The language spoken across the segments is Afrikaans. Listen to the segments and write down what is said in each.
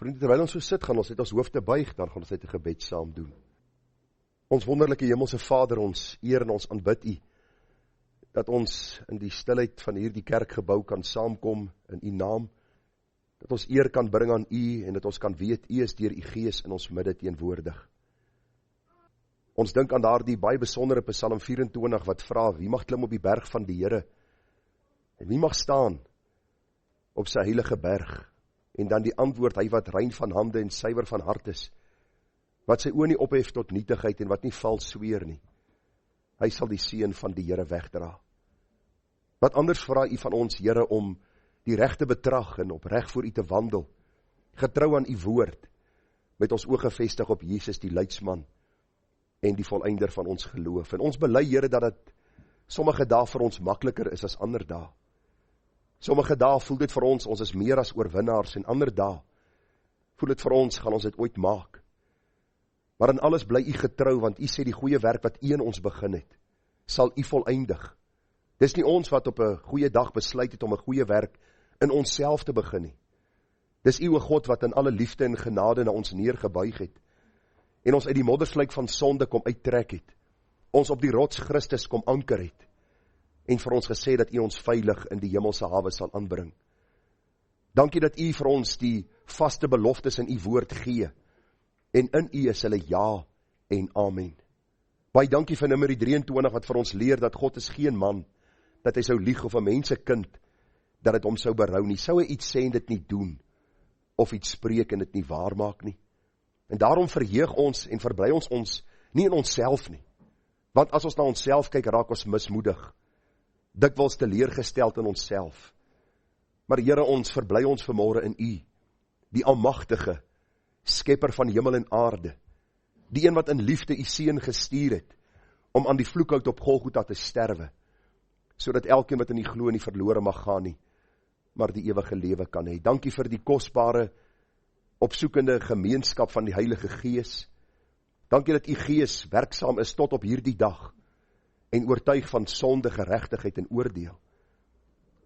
Vriende, terwyl ons so sit, gaan ons net ons hoofde buig, dan gaan ons net 'n gebed saam doen. Ons wonderlike hemelse Vader, ons eer en ons aanbid U, dat ons in die stilheid van hierdie kerkgebou kan saamkom in U naam, dat ons eer kan bring aan U, en dat ons kan weet, U is deur U Gees in ons midde teenwoordig. Ons dink aan daardie baie besondere Psalm 24, wat vra, wie mag klim op die berg van die Here, en wie mag staan op sy heilige berg, en dan die antwoord, hy wat rein van hande en suiwer van hart is, wat sy oë nie ophef tot nietigheid, en wat nie vals sweer nie, hy sal die seën van die Here wegdra. Wat anders vra U van ons, Here, om die regte betrag en opreg voor U te wandel, getrou aan U woord, met ons oë gefestig op Jesus, die leidsman, en die volëinder van ons geloof. En ons bely, Here, dat dit sommige dae vir ons makliker is as ander dae. Sommige dae voel dit vir ons is meer as oorwinnaars, en ander dae voel dit vir ons, gaan ons dit ooit maak. Maar in alles bly U getrou, want U sê die goeie werk wat U in ons begin het, sal U volëindig. Dis nie ons wat op 'n goeie dag besluit het om 'n goeie werk in onsself te begin nie. Dis U, o God, wat in alle liefde en genade na ons neergebuig het, en ons uit die moddersluik van sonde kom uittrek het, ons op die rots Christus kom anker het, en vir ons gesê dat U ons veilig in die hemelse hawe sal aanbring. Dankie dat U vir ons die vaste beloftes in U woord gee, en in U is hulle ja en amen. Baie dankie vir Numeri 23 wat vir ons leer dat God is geen man, dat hy sou lieg of 'n mensekind, dat het hom sou berou nie, sou hy iets sê en dit nie doen, of iets spreek en dit nie waar maak nie. En daarom verheug ons en verbly ons nie in onsself nie, want as ons na onsself kyk, raak ons mismoedig, dikwels teleurgesteld in onsself. Maar Here, ons verbly ons vanmôre in U, die almagtige skepper van hemel en aarde, die een wat in liefde U seun gestuur het, om aan die vloekhout op Golgotha te sterwe, sodat elkeen wat in U glo nie verlore mag gaan nie, maar die ewige lewe kan hê. Dankie vir die kosbare, opsoekende gemeenskap van die Heilige Gees. Dankie dat U Gees werksaam is tot op hierdie dag, en oortuig van sonde, geregtigheid en oordeel.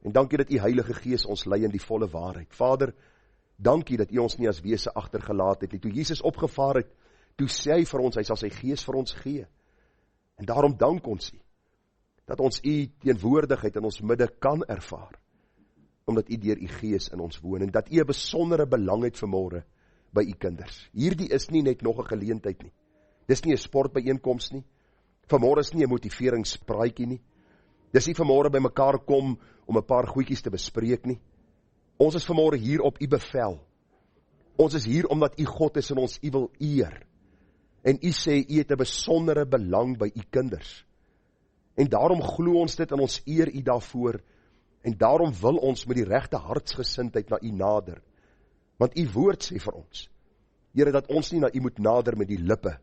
En dankie dat U Heilige Gees ons lei in die volle waarheid. Vader, dankie dat U ons nie as wese agtergelaat het nie. Toe Jesus opgevaar het, toe sê hy vir ons, hy sal sy Gees vir ons gee. En daarom dank ons U, dat ons U teenwoordigheid in ons midde kan ervaar, omdat U deur U Gees in ons woon, en dat U 'n besondere belang het vanmôre by U kinders. Hierdie is nie net nog 'n geleentheid nie. Dis nie 'n sportbyeenkoms nie. Vanmôre is nie 'n motiveringspraatjie nie. Dis nie vanmôre by mekaar kom om 'n paar goedjies te bespreek nie. Ons is vanmôre hier op U bevel. Ons is hier omdat U God is en ons U wil eer. En U sê U het 'n besondere belang by U kinders. En daarom glo ons dit en ons eer U daarvoor. En daarom wil ons met die regte hartsgesindheid na U nader. Want U woord sê vir ons, Here, dat ons nie na U moet nader met die lippe,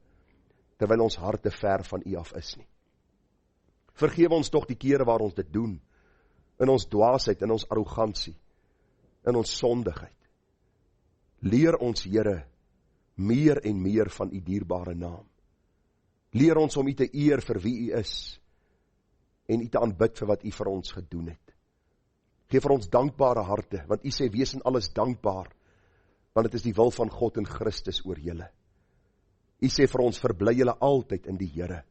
terwyl ons harte ver van U af is nie. Vergewe ons tog die kere waar ons dit doen, in ons dwaasheid, in ons arrogansie, in ons sondigheid. Leer ons, Here, meer en meer van U dierbare naam. Leer ons om U te eer vir wie U is, en U te aanbid vir wat U vir ons gedoen het. Geef vir ons dankbare harte, want U sê, wees in alles dankbaar, want dit is die wil van God in Christus oor julle. U sê vir ons, verbly julle altyd in die Here.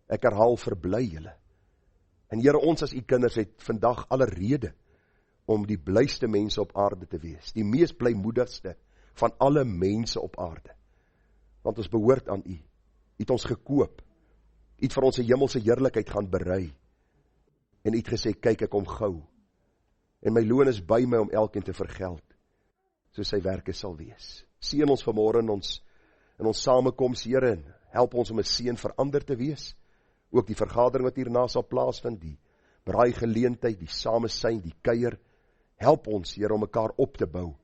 Ek herhaal, verbly julle. En Here, ons as U kinders het vandag alle rede om die blyste mense op aarde te wees, die mees blymoedigste van alle mense op aarde. Want ons behoort aan U. U het ons gekoop. U het vir ons 'n hemelse heerlikheid gaan berei. En U het gesê, kyk, ek kom gou. En my loon is by my om elkeen te vergeld, soos sy werke sal wees. Seën ons vanmôre in ons samekoms, Here, en help ons om 'n seën vir ander te wees. Ook die vergadering wat hierna sal plaasvind, die braaigeleentheid, die samesyn, die kuier. Help ons, Here, om mekaar op te bou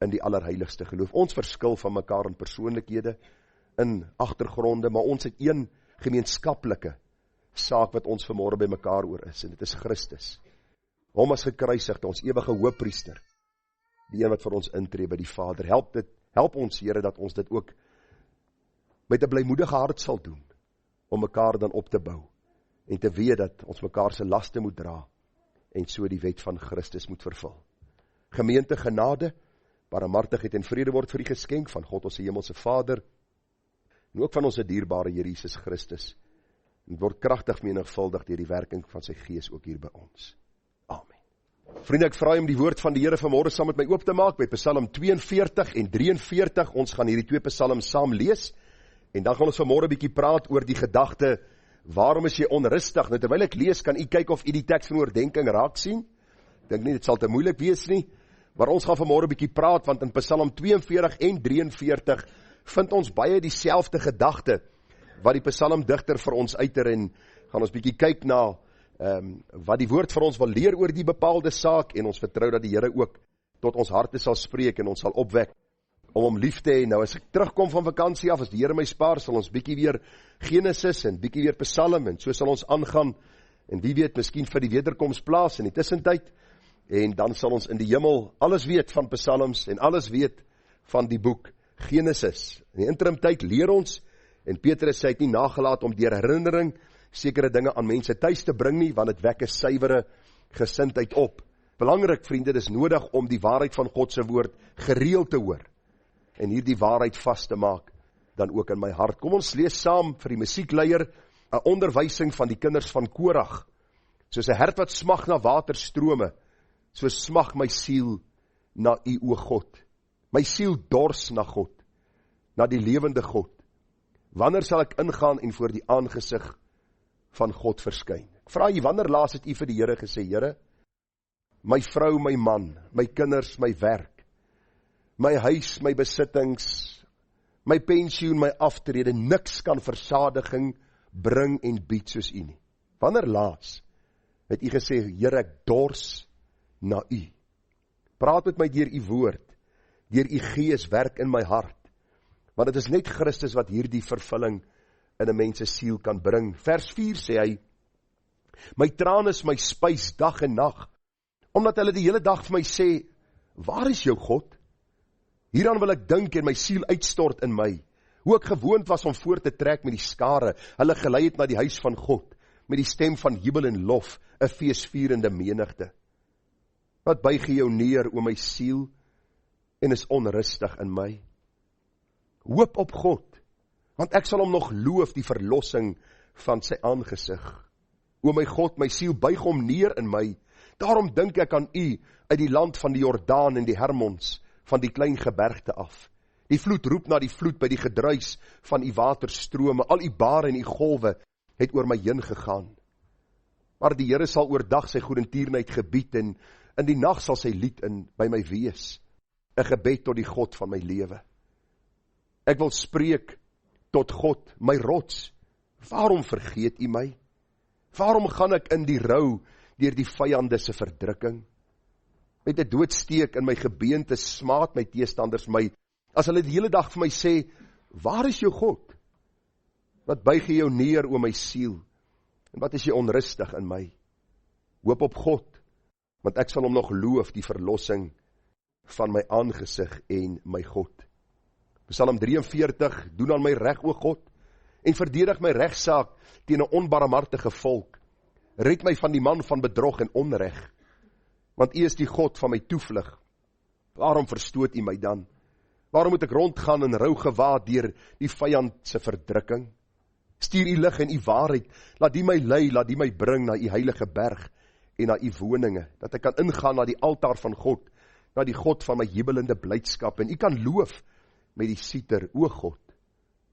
in die allerheiligste geloof. Ons verskil van mekaar in persoonlikhede, in agtergronde, maar ons het een gemeenskaplike saak wat ons vanmôre by mekaar oor is, en dit is Christus. Hom as gekruisigde, ons ewige hoëpriester, die een wat vir ons intree by die Vader. Help ons, Here, dat ons dit ook met 'n blymoedige hart sal doen, om mekaar dan op te bou, en te weet dat ons mekaar se laste moet dra, en so die wet van Christus moet vervul. Gemeente, genade, Barmhartigheid en vrede word vir die geskenk van God, ons hemelse Vader, en ook van ons dierbare Here Jesus Christus, en word kragtig menigvuldig deur die werking van sy Gees ook hier by ons. Amen. Vriende, ek vra om die woord van die Here vanmôre saam met my oop te maak by Psalm 42 en 43. Ons gaan hierdie twee psalms saam lees, en dan gaan ons vanmôre 'n bietjie praat oor die gedagte, waarom is jy onrustig? Nou, terwyl ek lees, kan u kyk of u die teks van oordenking raak sien. Ek dink nie, dit sal te moeilik wees nie, maar ons gaan vanmôre 'n bietjie praat, want in Psalm 42 en 43 vind ons baie dieselfde gedagte, wat die psalmdigter vir ons uiter, en gaan ons bietjie kyk na wat die woord vir ons wil leer oor die bepaalde saak, en ons vertrou dat die Here ook tot ons harte sal spreek, en ons sal opwek om hom lief te hê. Nou as ek terugkom van vakansie af, as die Here my spaar, sal ons bietjie weer Genesis, en bietjie weer Psalm, en so sal ons aangaan, en wie weet, miskien vir die wederkoms plaas in die tussentyd, en dan sal ons in die hemel alles weet van Psalms, en alles weet van die boek Genesis. In die interimtyd leer ons, en Petrus sê het nie nagelaat om deur herinnering sekere dinge aan mense tuis te bring nie, want het wek 'n suiwere gesindheid op. Belangrik, vriende, dis nodig om die waarheid van God se woord gereeld te hoor, en hierdie waarheid vas te maak, dan ook in my hart. Kom ons lees saam vir die musiekleier 'n onderwysing van die kinders van Korag. Soos 'n hert wat smag na waterstrome, so smag my siel na U, o God. My siel dors na God, na die lewende God. Wanneer sal ek ingaan en voor die aangesig van God verskyn? Ek vra jy, wanneer laas het u vir die Here gesê, Here, my vrou, my man, my kinders, my werk, my huis, my besittings, my pensioen, my aftrede, niks kan versadiging bring en bied soos u nie. Wanneer laas het u gesê, Here, ek dors na u? Praat met my deur u woord, deur u Gees werk in my hart, want dit is net Christus wat hierdie vervulling in 'n mens se siel kan bring. Vers 4 sê hy, my trane is my spys dag en nag, omdat hulle die hele dag vir my sê, waar is jou God? Hieraan wil ek dink en my siel uitstort in my, hoe ek gewoond was om voor te trek met die skare, hulle gelei het na die huis van God, met die stem van jubel en lof, 'n feesvierende menigte. Wat buig jou neer, o my siel, en is onrustig in my? Hoop op God, want ek sal hom nog loof, die verlossing van sy aangesig. O my God, my siel buig hom neer in my, daarom dink ek aan u, uit die land van die Jordaan en die Hermons, van die klein gebergte af. Die vloed roep na die vloed by die gedruis van u waterstrome, al u bare en u golwe het oor my heen gegaan. Maar die Here sal oordag sy goedertierenheid gebied, en in die nag sal sy lied by my wees, 'n gebed tot die God van my lewe. Ek wil spreek tot God, my rots, waarom vergeet u my? Waarom gaan ek in die rou deur die vyande se verdrukking? Met 'n doodsteek in my gebeente smaat my teestanders my, as hulle die hele dag vir my sê, waar is jou God? Wat buig jy jou neer, o my siel, en wat is jy onrustig in my? Hoop op God, want ek sal hom nog loof, die verlossing van my aangesig en my God. Psalm 43, doen aan my reg, o God, en verdedig my regsaak teen 'n onbarmhartige volk. Red my van die man van bedrog en onreg, want u is die God van my toevlug. Waarom verstoot u my dan? Waarom moet ek rondgaan in rou gewaad deur die vyand se verdrukking? Stuur u lig en u waarheid, laat die my lei, laat die my bring na u heilige berg en na u woninge, dat ek kan ingaan na die altaar van God, na die God van my jubelende blydskap, en u kan loof met die siter, o God,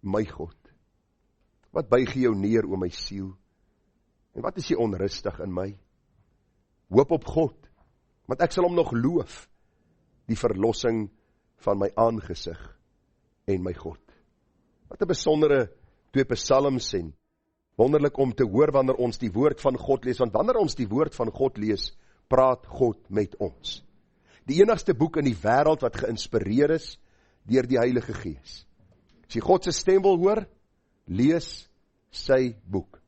my God. Wat buig jou neer, o my siel, en wat is jy onrustig in my? Hoop op God, want ek sal hom nog loof, die verlossing van my aangesig en my God. Wat 'n besondere twee psalms, en wonderlik om te hoor wanneer ons die woord van God lees, want wanneer ons die woord van God lees, praat God met ons. Die enigste boek in die wêreld wat geïnspireer is deur die Heilige Gees. As jy God se stem wil hoor, lees sy boek.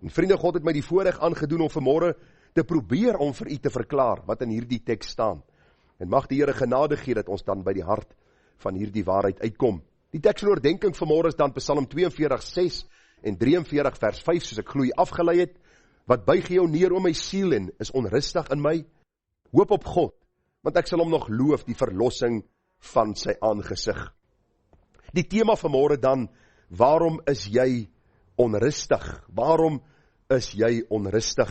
En vriende, God het my die voorreg aangedoen om vanmôre te probeer om vir u te verklaar wat in hierdie teks staan. En mag die Here genade gee dat ons dan by die hart van hierdie waarheid uitkom. Die teks van oordenking vanmôre is dan Psalm 42:6 en 43 vers 5, soos ek glo afgelei het. Wat buig jou neer, o my siel, en is onrustig in my? Hoop op God, want ek sal hom nog loof, die verlossing van sy aangesig. Die tema vanmôre dan, waarom is jy onrustig? Waarom is jy onrustig?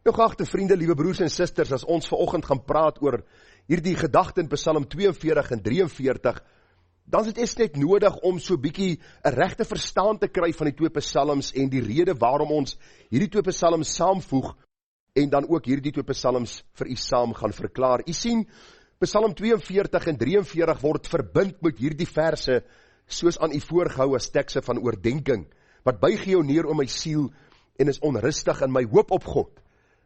Nou geagte vriende, liewe broers en susters, as ons vanoggend gaan praat oor hierdie gedagte in Psalm 42 en 43, dan is dit net nodig om so bietjie 'n regte verstaan te kry van die twee psalms en die rede waarom ons hierdie twee psalms saamvoeg en dan ook hierdie twee psalms vir u saam gaan verklaar. U sien, Psalm 42 en 43 word verbind met hierdie verse soos aan u voorgehou as tekste van oordenking. Wat buig jou neer om my siel en is onrustig in my hoop op God,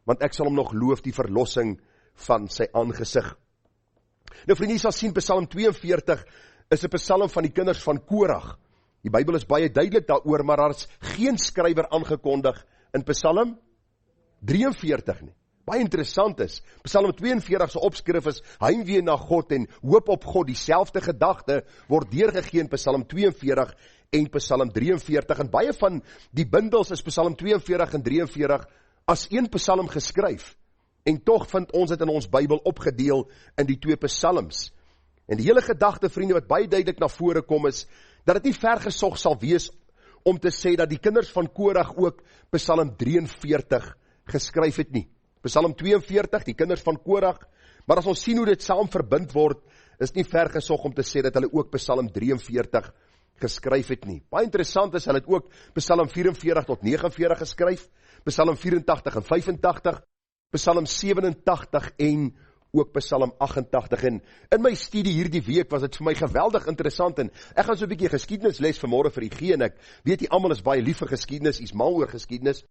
want ek sal hom nog loof, die verlossing van sy aangesig. Nou vriende, jy sal sien, Psalm 42 is 'n psalm van die kinders van Korag. Die Bybel is baie duidelik daaroor, maar daar is geen skrywer aangekondig in Psalm 43 nie. Baie interessant is, Psalm 42 se opskrif is heimwee na God en hoop op God. Dieselfde gedagte word deurgegee in Psalm 42 en Psalm 43. En baie van die bundels is Psalm 42 en 43 as een psalm geskryf. En tog vind ons dit in ons Bybel opgedeel in die twee psalms. En die hele gedagte, vriende, wat baie duidelik na vore kom is, dat dit nie vergesog sal wees om te sê dat die kinders van Korag ook Psalm 43 geskryf het nie. Psalm 42, die kinders van Korag, maar as ons sien hoe dit saam verbind word, is nie vergesog om te sê dat hulle ook Psalm 43 geskryf het nie. Baie interessant is, hulle het ook Psalm 44 tot 49 geskryf, Psalm 84 en 85, Psalm 87 en ook Psalm 88. En in my studie hierdie week was dit vir my geweldig interessant, en ek gaan so 'n bietjie geskiedenisles vanmôre vir u gee, en ek weet jy almal is baie lief vir geskiedenis, is mal oor geskiedenis,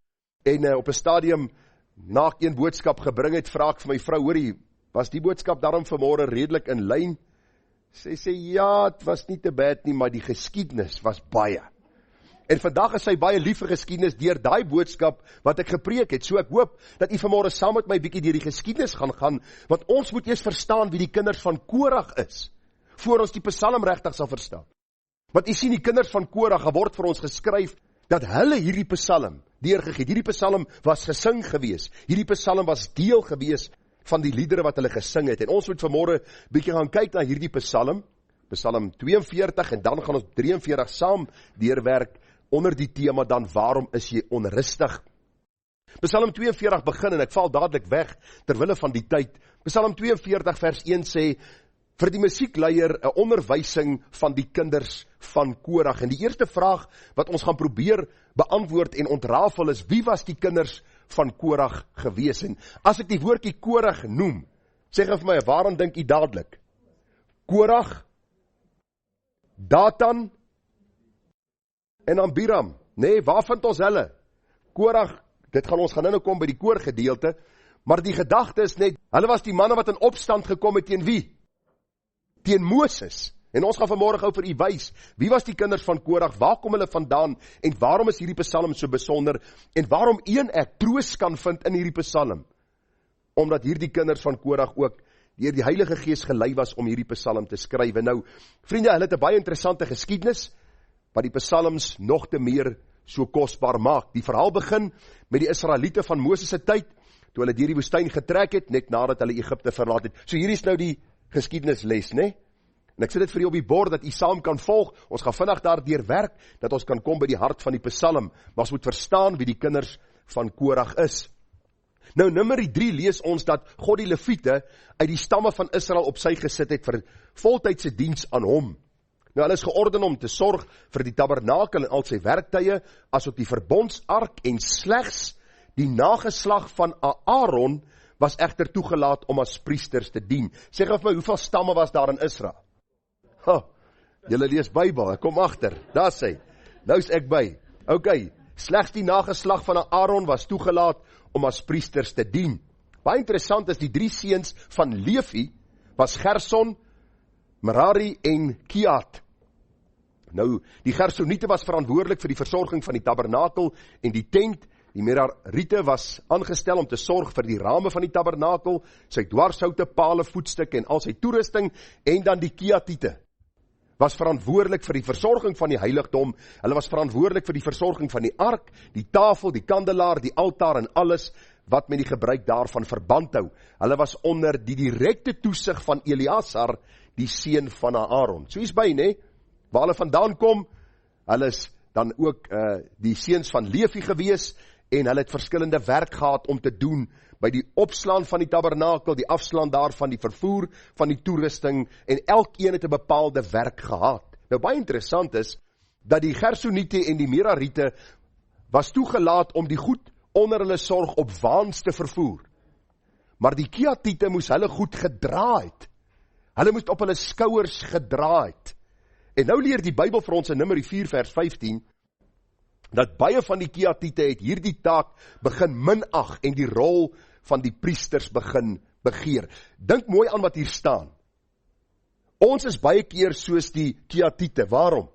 en op 'n stadium, na ek een boodskap gebring het, vra ek vir my vrou, hoorie, was die boodskap daarom vanmôre redelik in lyn? Sy sê, ja, het was nie te bad nie, maar die geskiedenis was baie. En vandag is sy baie lief vir geskiedenis deur daai boodskap wat ek gepreek het. So ek hoop dat u vanmôre saam met my bietjie deur die geskiedenis gaan, want ons moet eers verstaan wie die kinders van Korag is, voor ons die psalm regtig sal verstaan. Want u sien, die kinders van Korag word vir ons geskryf dat hulle hierdie psalm deurgegee. Hierdie psalm was gesing gewees. Hierdie psalm was deel gewees van die liedere wat hulle gesing het. En ons moet vanmôre bietjie gaan kyk na hierdie psalm, Psalm 42, en dan gaan ons 43 saam deurwerk onder die tema dan, waarom is jy onrustig? Psalm 42 begin, en ek val dadelik weg terwille van die tyd. Psalm 42 vers 1 sê, vir die musiekleier 'n onderwysing van die kinders van Korag. En die eerste vraag wat ons gaan probeer beantwoord en ontrafel is, wie was die kinders van Korag gewees? En as ek die woordjie Korag noem, sê vir my, waaraan dink u dadelik? Korag, Datan en Abiram. Nee, waar vind ons hulle? Korag, dit gaan ons nou kom by die koorgedeelte, maar die gedagte is net, hulle was die manne wat in opstand gekom het teen wie? Teen Moses. En ons gaan vanmôre gou vir u wys, wie was die kinders van Korag, waar kom hulle vandaan, en waarom is hierdie psalm so besonder, en waarom ek troos kan vind in hierdie psalm? Omdat hierdie kinders van Korag ook deur die Heilige Gees gelei was om hierdie psalm te skryf. En nou, vriende, hulle het 'n baie interessante geskiedenis, wat die psalms nog te meer so kosbaar maak. Die verhaal begin met die Israeliete van Moses se tyd, toe hulle deur die woestyn getrek het, net nadat hulle Egipte verlaat het. So hier is nou die geskiedenisles, né? En ek sit dit vir u op die bord, dat u saam kan volg. Ons gaan vinnig daardeur werk, dat ons kan kom by die hart van die psalm, maar ons moet verstaan wie die kinders van Korag is. Nou, Nummer 3 lees ons dat God die Lewiete uit die stamme van Israel op sy gesit het vir voltydse diens aan hom. Nou, hulle is georden om te sorg vir die tabernakel en al sy werktuie, asook die verbondsark, en slegs die nageslag van Aaron was egter toegelaat om as priesters te dien. Sê gou vir my, hoeveel stamme was daar in Israel? Julle lees Bybel, ek kom agter, daar sê, nou is ek by. Ok, slegs die nageslag van Aaron was toegelaat om as priesters te dien. Baie interessant is, die 3 seuns van Levi was Gerson, Merari en Kiat. Nou, die Gersoniete was verantwoordelik vir die versorging van die tabernakel en die tent. Die Merariete was aangestel om te sorg vir die rame van die tabernakel, sy dwarshoute, pale, voetstukke en al sy toerusting, en dan die Kiatiete was verantwoordelik vir die versorging van die heiligdom. Hulle was verantwoordelik vir die versorging van die ark, die tafel, die kandelaar, die altaar en alles wat met die gebruik daarvan verband hou. Hulle was onder die direkte toesig van Eleazar, die seun van Aaron. So is by, né? Waar hulle vandaan kom, hulle is dan ook die seuns van Levi gewees, en hulle het verskillende werk gehad om te doen, by die opslaan van die tabernakel, die afslaan daarvan, die vervoer van die toerusting, en elkeen het 'n bepaalde werk gehad. Nou baie interessant is, dat die Gersoniete en die Merariete was toegelaat om die goed onder hulle sorg op waans te vervoer. Maar die Keatiete moes hulle goed gedra het. Hulle moes op hulle skouers gedra het. En nou leer die Bybel vir ons in Numeri 4 vers 15, dat baie van die Keatiete het hierdie taak begin minag en die rol van die priesters begin begeer. Dink mooi aan wat hier staan. Ons is baie keer soos die Keatiete. Waarom?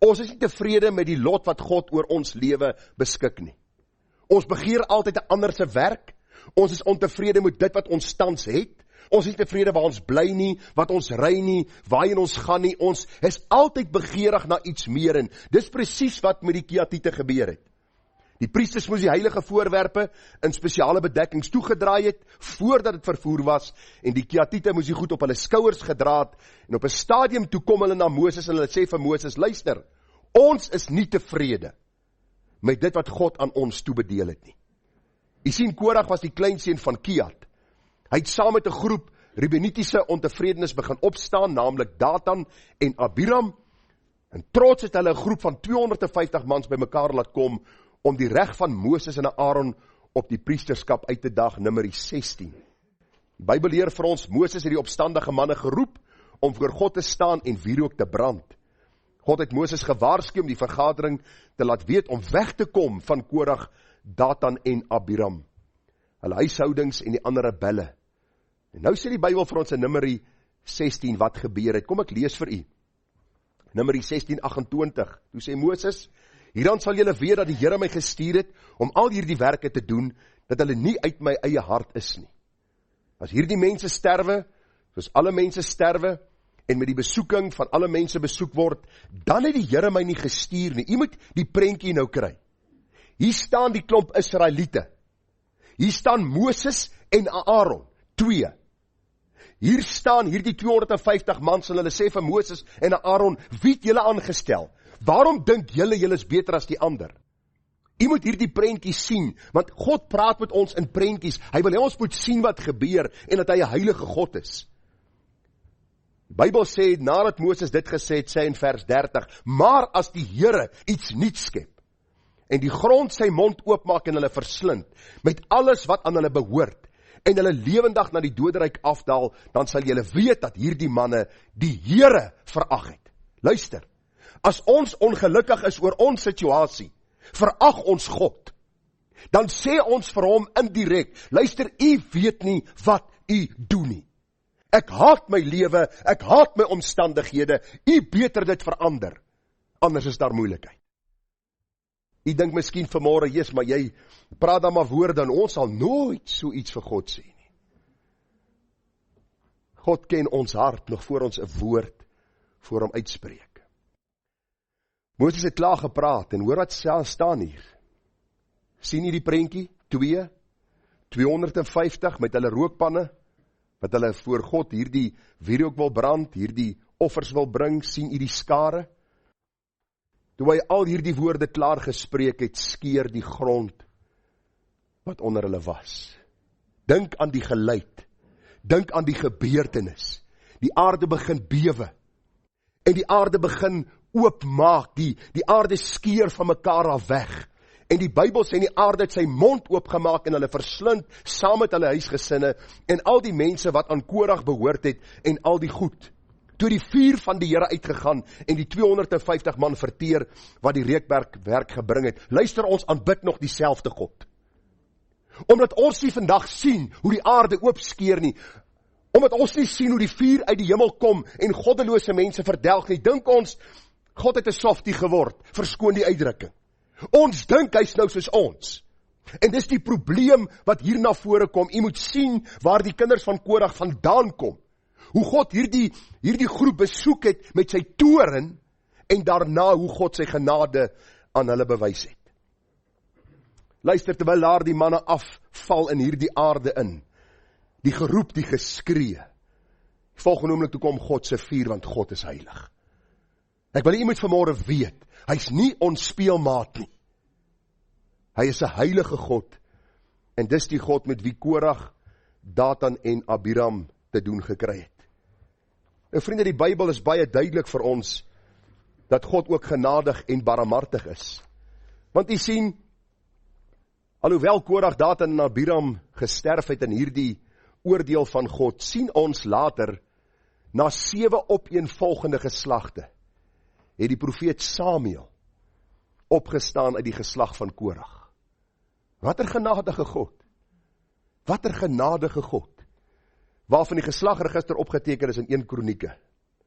Ons is nie tevrede met die lot wat God oor ons lewe beskik nie. Ons begeer altyd 'n ander se werk. Ons is ontevrede met dit wat ons tans het. Ons is nie tevrede waar ons bly nie, wat ons ry nie, waarheen ons gaan nie. Ons is altyd begeerig na iets meer, en dis presies wat met die Keatiete gebeur het. Die priesters moes die heilige voorwerpe in spesiale bedekkings toegedraai het, voordat dit vervoer was, en die Keatiete moes die goed op hulle skouers gedra het, en op 'n stadium toe kom hulle na Moses, en hulle sê vir Moses, luister, ons is nie tevrede met dit wat God aan ons toebedeel het nie. U sien, Korag was die kleinseun van Keat. Hy het saam met 'n groep Rebenitiese ontevredenis begin opstaan, naamlik Datan en Abiram, en trots het hulle 'n groep van 250 mans bymekaar laat kom, om die reg van Moses en Aaron op die priesterskap uit te daag, Numeri 16. Die Bybel leer vir ons, Moses het die opstandige manne geroep, om voor God te staan en wierook te brand. God het Moses gewaarsku om die vergadering te laat weet, om weg te kom van Korag, Datan en Abiram, hulle huishoudings en die ander rebelle. En nou sê die Bybel vir ons in Numeri 16 wat gebeur het. Kom ek lees vir u. Numeri 16:28. Toe sê Moses, hieraan sal julle weet dat die Here my gestuur het om al hierdie werke te doen, dat hulle nie uit my eie hart is nie. As hierdie mense sterwe, soos alle mense sterwe, en met die besoeking van alle mense besoek word, dan het die Here my nie gestuur nie. U moet die prentjie nou kry. Hier staan die klomp Israeliete. Hier staan Moses en Aaron, 2. Hier staan hierdie 250 mans, en hulle sê vir Moses en Aaron, wie het julle aangestel? Waarom dink julle is beter as die ander? U moet hierdie prentjies sien, want God praat met ons in prentjies. Hy wil hê ons moet sien wat gebeur, en dat hy 'n heilige God is. Die Bybel sê, nadat Moses dit gesê het, sê in vers 30, maar as die Here iets nuuts skep, en die grond sy mond oopmaak en hulle verslind, met alles wat aan hulle behoort, en hulle lewendig na die doderyk afdaal, dan sal julle weet dat hierdie manne die Here verag het. Luister, as ons ongelukkig is oor ons situasie, verag ons God, dan sê ons vir hom indirek, luister, u weet nie wat u doen nie. Ek haat my lewe, ek haat my omstandighede, u beter dit verander, anders is daar moeilikheid. U dink miskien vanmôre, Jesus, maar jy praat dan maar woorde, en ons sal nooit so iets vir God sê nie. God ken ons hart nog voor ons 'n woord voor hom uitspreek. Moses het klaar gepraat, en hoor wat staan hier. Sien jy die prentjie? 250 met hulle rookpanne, wat hulle voor God hierdie wierook wil brand, hierdie offers wil bring, sien jy die skare? Toe hy al hierdie woorde klaar gespreek het, skeer die grond wat onder hulle was. Dink aan die geluid, dink aan die gebeurtenis. Die aarde begin bewe, en die aarde begin oopmaak, die aarde skeer van mekaar af weg. En die Bybel sê, die aarde het sy mond oopgemaak en hulle verslind, saam met hulle huisgesinne, en al die mense wat aan Korag behoort het, en al die goed. Toe die vuur van die Here uitgegaan, en die 250 man verteer, wat die reukwerk gebring het. Luister, ons aanbid nog dieselfde God. Omdat ons nie vandag sien, hoe die aarde oopskeer nie, omdat ons nie sien hoe die vuur uit die hemel kom, en goddelose mense verdelg nie, dink ons, God het 'n softie geword, verskoon die uitdrukking. Ons dink hy's nou soos ons. En dis die probleem wat hier na vore kom. U moet sien waar die kinders van Korag vandaan kom. Hoe God hierdie groep besoek het met sy toorn, en daarna hoe God sy genade aan hulle bewys het. Luister, terwyl daar die manne afval in hierdie aarde in, die geroep, die geskree, volgende oomblik toe kom God se vuur, want God is heilig. Ek wil jy moet vanmôre weet, hy's nie ons speelmaat nie. Hy is 'n heilige God, en dis die God met wie Korag, Datan en Abiram te doen gekry het. Nou vriende, die Bybel is baie duidelik vir ons, dat God ook genadig en barmhartig is. Want jy sien, alhoewel Korag, Datan en Abiram gesterf het in hierdie oordeel van God, sien ons later, na 7 opeenvolgende geslagte, het die profeet Samuel opgestaan uit die geslag van Korag. Wat 'n genadige God. Wat 'n genadige God. Waarvan die geslagregister opgeteken is in 1 Kronieke.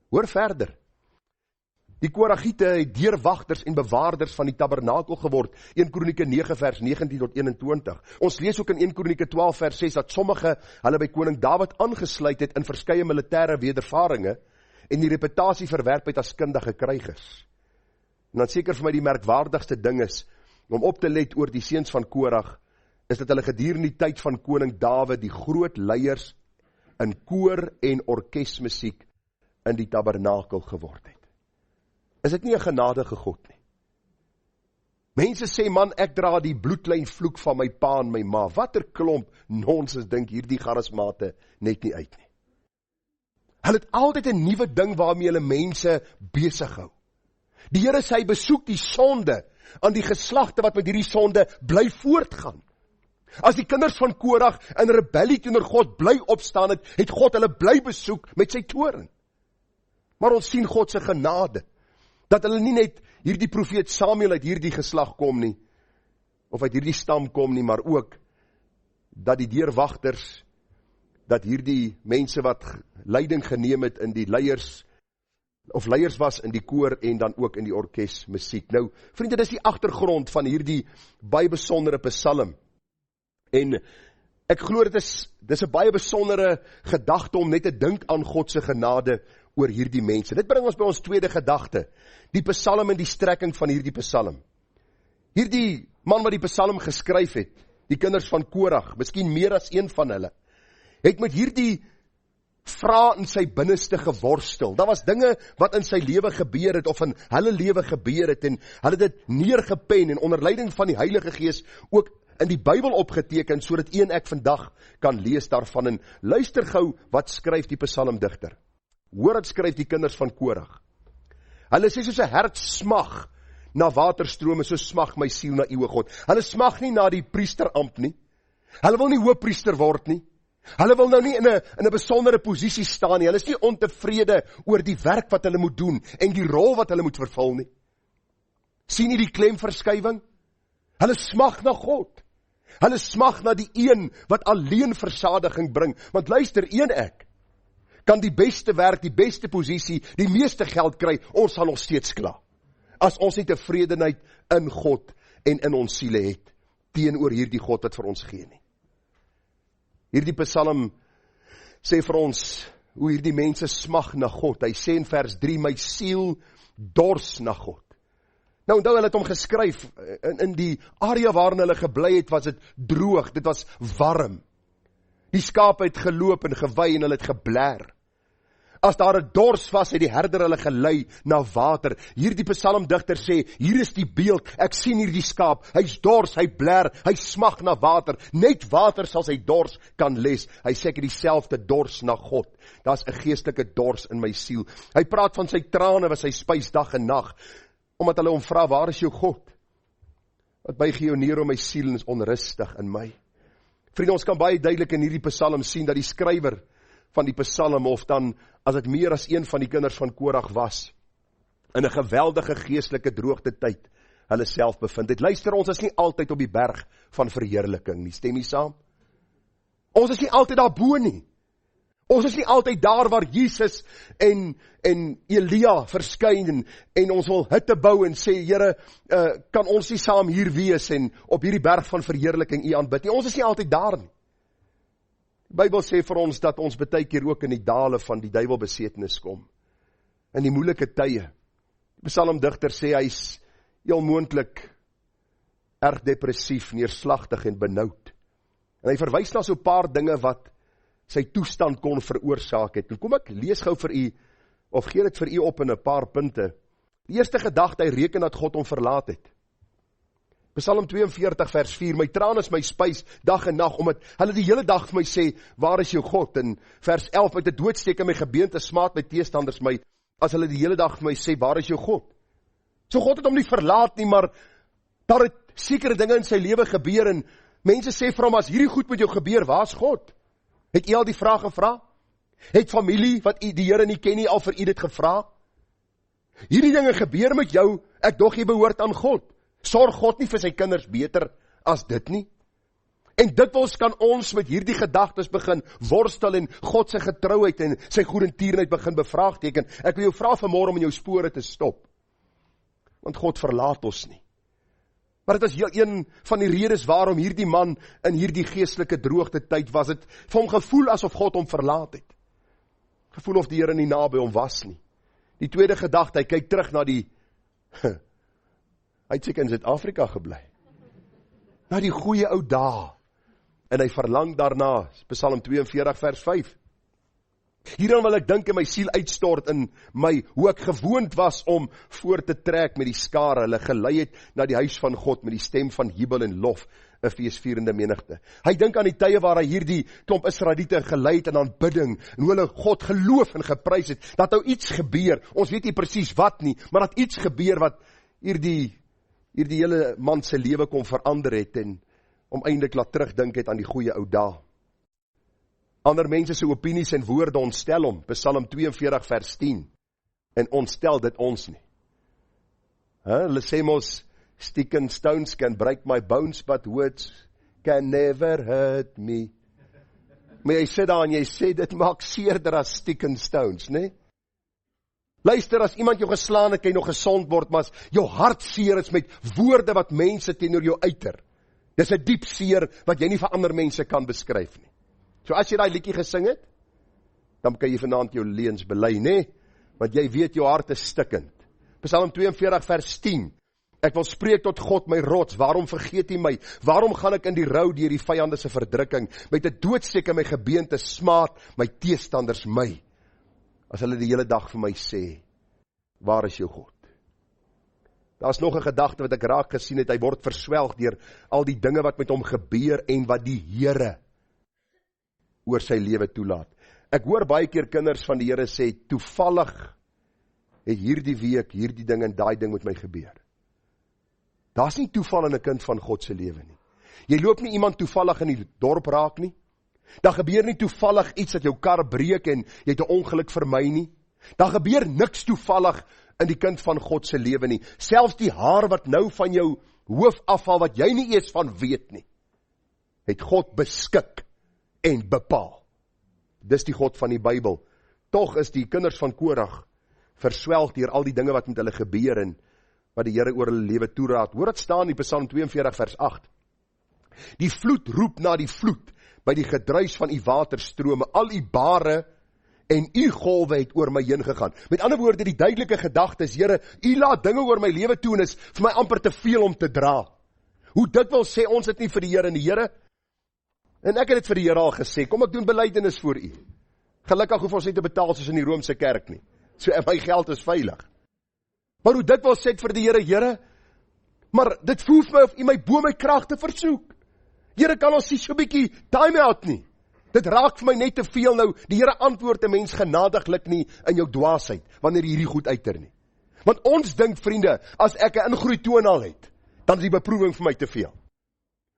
Hoor verder. Die Koragiete het deurwagters en bewaarders van die tabernakel geword. 1 Kronieke 9 vers 19 tot 21. Ons lees ook in 1 Kronieke 12 vers 6 dat sommige hulle by koning Dawid aangesluit het in verskeie militêre wedervarings en die reputasie verwerp het as kundige krygers. En dan seker vir my die merkwaardigste ding is, om op te let oor die seuns van Korag, is dat hulle gedurende die tyd van koning Dawid die groot leiers in koor en orkesmusiek in die tabernakel geword het. Is dit nie 'n genadige God nie? Mense sê, man, ek dra die bloedlyn vloek van my pa en my ma. Watter klomp nonsens dink hierdie charismate net nie uit nie. Hulle het altyd 'n nuwe ding waarmee hulle mense besig hou. Die Here sê hy besoek die sonde aan die geslagte wat met hierdie sonde bly voortgaan. As die kinders van Korag in rebellie teenoor God bly opstaan het, het God hulle bly besoek met sy toorn. Maar ons sien God se genade, dat hulle nie net hierdie profeet Samuel uit hierdie geslag kom nie, of uit hierdie stam kom nie, maar ook dat die deurwagters, dat hierdie mense wat leiding geneem het in die leiers was in die koor en dan ook in die orkesmusiek. Nou, vriende, dis die agtergrond van hierdie baie besondere psalm. En ek glo dis 'n baie besondere gedagte om net te dink aan God se genade oor hierdie mense. Dit bring ons by ons tweede gedagte, die psalm en die strekking van hierdie psalm. Hierdie man wat die psalm geskryf het, die kinders van Korag, miskien meer as een van hulle, het met hierdie vrae in sy binneste geworstel. Daar was dinge wat in sy lewe gebeur het, of in hulle lewe gebeur het, en hulle het dit neergepen, en onder leiding van die Heilige Gees ook in die Bybel opgeteken, sodat ek vandag kan lees daarvan. En luister gou, wat skryf die psalmdigter? Hoor wat skryf die kinders van Korag. Hulle sê, soos 'n hert smag na waterstrome, so smag my siel na U, God. Hulle smag nie na die priesterampt nie. Hulle wil nie hoofpriester word nie. Hulle wil nou nie in 'n besondere posisie staan nie. Hulle is nie ontevrede oor die werk wat hulle moet doen en die rol wat hulle moet vervul nie. Sien jy die klemverskywing? Hulle smag na God. Hulle smag na die een wat alleen versadiging bring. Want luister, ek kan die beste werk, die beste posisie, die meeste geld kry, ons sal nog steeds kla. As ons nie tevredenheid in God en in ons siele het, teenoor hierdie God wat vir ons gee nie. Hierdie psalm sê vir ons, hoe hierdie mense smag na God. Hy sê in vers 3, my siel dors na God. Nou onthou, hulle het hom geskryf, in die area waarin hulle gebly het, was dit droog, dit was warm. Die skape het geloop en gewei en hulle het gebler. As daar 'n dors was, het die herder hulle gelei na water. Hierdie psalmdigter sê, hier is die beeld, ek sien hierdie skaap, hy's dors, hy bler, hy smag na water. Net water sal sy dors kan les. Hy sê ek het dieselfde dors na God. Daar's 'n geestelike dors in my siel. Hy praat van sy trane was sy spys dag en nag, omdat hulle hom vra, waar is jou God? Wat buig jou neer om my siel en is onrustig in my. Vriende, ons kan baie duidelik in hierdie psalm sien dat die skrywer van die psalm, of dan as dit meer as een van die kinders van Korag was, in 'n geweldige geestelike droogte tyd hulle self bevind het. Luister, ons is nie altyd op die berg van verheerliking nie, stem nie saam? Ons is nie altyd daar bo nie. Ons is nie altyd daar waar Jesus en Elia verskyn en ons wil hitte bou en sê, Here, kan ons nie saam hier wees en op hierdie berg van verheerliking U aanbid nie. Ons is nie altyd daar nie. Die Bybel sê vir ons dat ons baie keer ook in die dale van die duiwelbesetenis kom. In die moeilike tye. Die psalmdigter sê hy's heel moontlik erg depressief, neerslagtig en benoud. En hy verwys na so 'n paar dinge wat sy toestand kon veroorsaak het. En kom ek lees gou vir u, of gee dit vir u op in 'n paar punte. Die eerste gedagte, hy reken dat God hom verlaat het. Psalm 42 vers 4, my traan is my spys dag en nag, omdat hulle die hele dag vir my sê, waar is jou God? En vers 11, met 'n doodsteek in my gebeente smaat my teestanders my, as hulle die hele dag vir my sê, waar is jou God? So God het hom nie verlaat nie, maar daar het sekere dinge in sy lewe gebeur, en mense sê vir hom, as hierdie goed met jou gebeur, waar is God? Het jy al die vraag gevra? Het familie, wat die Here nie ken nie, al vir u dit gevra? Hierdie dinge gebeur met jou, ek dog jy behoort aan God. Sorg God nie vir sy kinders beter as dit nie? En dikwels kan ons met hierdie gedagtes begin worstel en God se getrouheid en sy goedertierenheid begin bevraagteken. Ek wil jou vra vanmôre om in jou spore te stop. Want God verlaat ons nie. Maar dit is een van die redes waarom hierdie man in hierdie geestelike droogte tyd was, het vir hom gevoel asof God hom verlaat het. Gevoel of die Here nie naby hom was nie. Die tweede gedagte, hy kyk terug na die hy het seker in Suid-Afrika gebly. Na die goeie ou dae. En hy verlang daarna, Psalm 42 vers 5. Hieraan wil ek dink en my siel uitstort in my, hoe ek gewoond was om voor te trek met die skare, hulle gelei het na die huis van God met die stem van jubel en lof, 'n feesvierende menigte. Hy dink aan die tye waar hy hierdie klomp Israeliete gelei het in aanbidding, en hoe hulle God geloof en geprys het, dat nou iets gebeur, ons weet nie presies wat nie, maar dat iets gebeur wat hierdie hele man se lewe kon verander het, en om eintlik laat terugdink het aan die goeie ou dae. Ander mense se opinies en woorde ontstel hom, Psalm 42 vers 10, en ontstel dit ons nie. Hulle sê mos, stick and stones can break my bones, but words can never hurt me. Maar jy sê daar en jy sê, dit maak seerder as stick and stones, nee? Luister, as iemand jou geslaan het, kan jy nog gesond word, maar as jou hart seer is met woorde wat mense teenoor jou uiter, dis 'n diep seer wat jy nie vir ander mense kan beskryf nie. So as jy daai liedjie gesing het, dan kan jy vanaand jou leuns bely, nee? Want jy weet jou hart is stikkend. Psalm 42 vers 10, ek wil spreek tot God my rots, waarom vergeet hy my? Waarom gaan ek in die rou deur die vyande se verdrukking? Met 'n doodsteek in my gebeente smaat my teestanders my. As hulle die hele dag vir my sê, waar is jou God? Daar is nog 'n gedagte wat ek raak gesien het, hy word verswelg deur al die dinge wat met hom gebeur en wat die Here oor sy lewe toelaat. Ek hoor baie keer kinders van die Here sê, toevallig het hierdie week hierdie ding en daai ding met my gebeur. Daar's nie toeval in 'n kind van God se lewe nie. Jy loop nie iemand toevallig in die dorp raak nie. Daar gebeur nie toevallig iets dat jou kar breek en jy het 'n ongeluk vermy nie. Daar gebeur niks toevallig in die kind van God se lewe nie. Selfs die haar wat nou van jou hoof afval, wat jy nie eers van weet nie, het God beskik en bepaal. Dis die God van die Bybel. Tog is die kinders van Korag verswelg deur al die dinge wat met hulle gebeur en wat die Here oor hulle lewe toeraad. Hoor dit staan in Psalm 42 vers 8. Die vloed roep na die vloed, by die gedruis van u waterstrome, al u bare en u golwe het oor my heen gegaan. Met ander woorde, die duidelike gedagte is, Here, u laat dinge oor my lewe toe en is vir my amper te veel om te dra. Hoe dikwels sê ons dit nie vir die Here, en die Here, en ek het dit vir die Here al gesê, kom ek doen belydenis voor u. Gelukkig hoef ons nie te betaal soos in die Romeinse kerk nie. So my geld is veilig. Maar hoe dikwels sê ek vir die Here, Here, maar dit voel vir my of u my bo my krag te versoek. Here, kan ons nie so 'n bietjie time out nie. Dit raak vir my net te veel nou. Die Here antwoord 'n mens genadiglik nie in jou dwaasheid, wanneer jy hierdie goed uiter nie. Want ons dink, vriende, as ek 'n ingroei toonaal het, dan is die beproewing vir my te veel.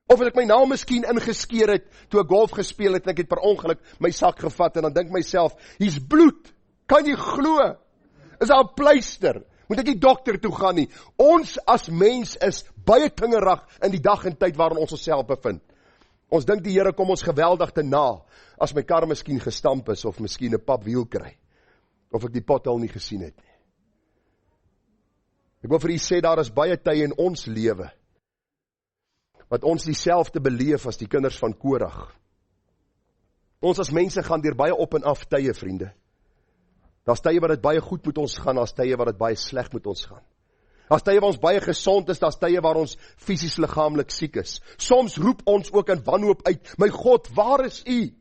Of as ek my naam miskien ingeskeer het, toe ek golf gespeel het, en ek het per ongeluk my sak gevat, en dan dink myself, hier's bloed, kan jy glo? Is daar 'n pleister? Moet ek die dokter toe gaan nie? Ons as mens is baie tingerig in die dag en tyd waarin ons onsself bevind. Ons dink die Here kom ons geweldig te na, as my kar miskien gestamp is, of miskien 'n papwiel kry, of ek die pothole nie gesien het nie. Ek wil vir u sê, daar is baie tye in ons lewe, wat ons dieselfde beleef as die kinders van Korag. Ons as mense gaan deur baie op en af tye, vriende. Daar's tye wat dit baie goed met ons gaan, daar's tye wat dit baie sleg met ons gaan. As tye waar ons baie gesond is, daar's tye waar ons fisies liggaamlik siek is. Soms roep ons ook in wanhoop uit, my God, waar is U?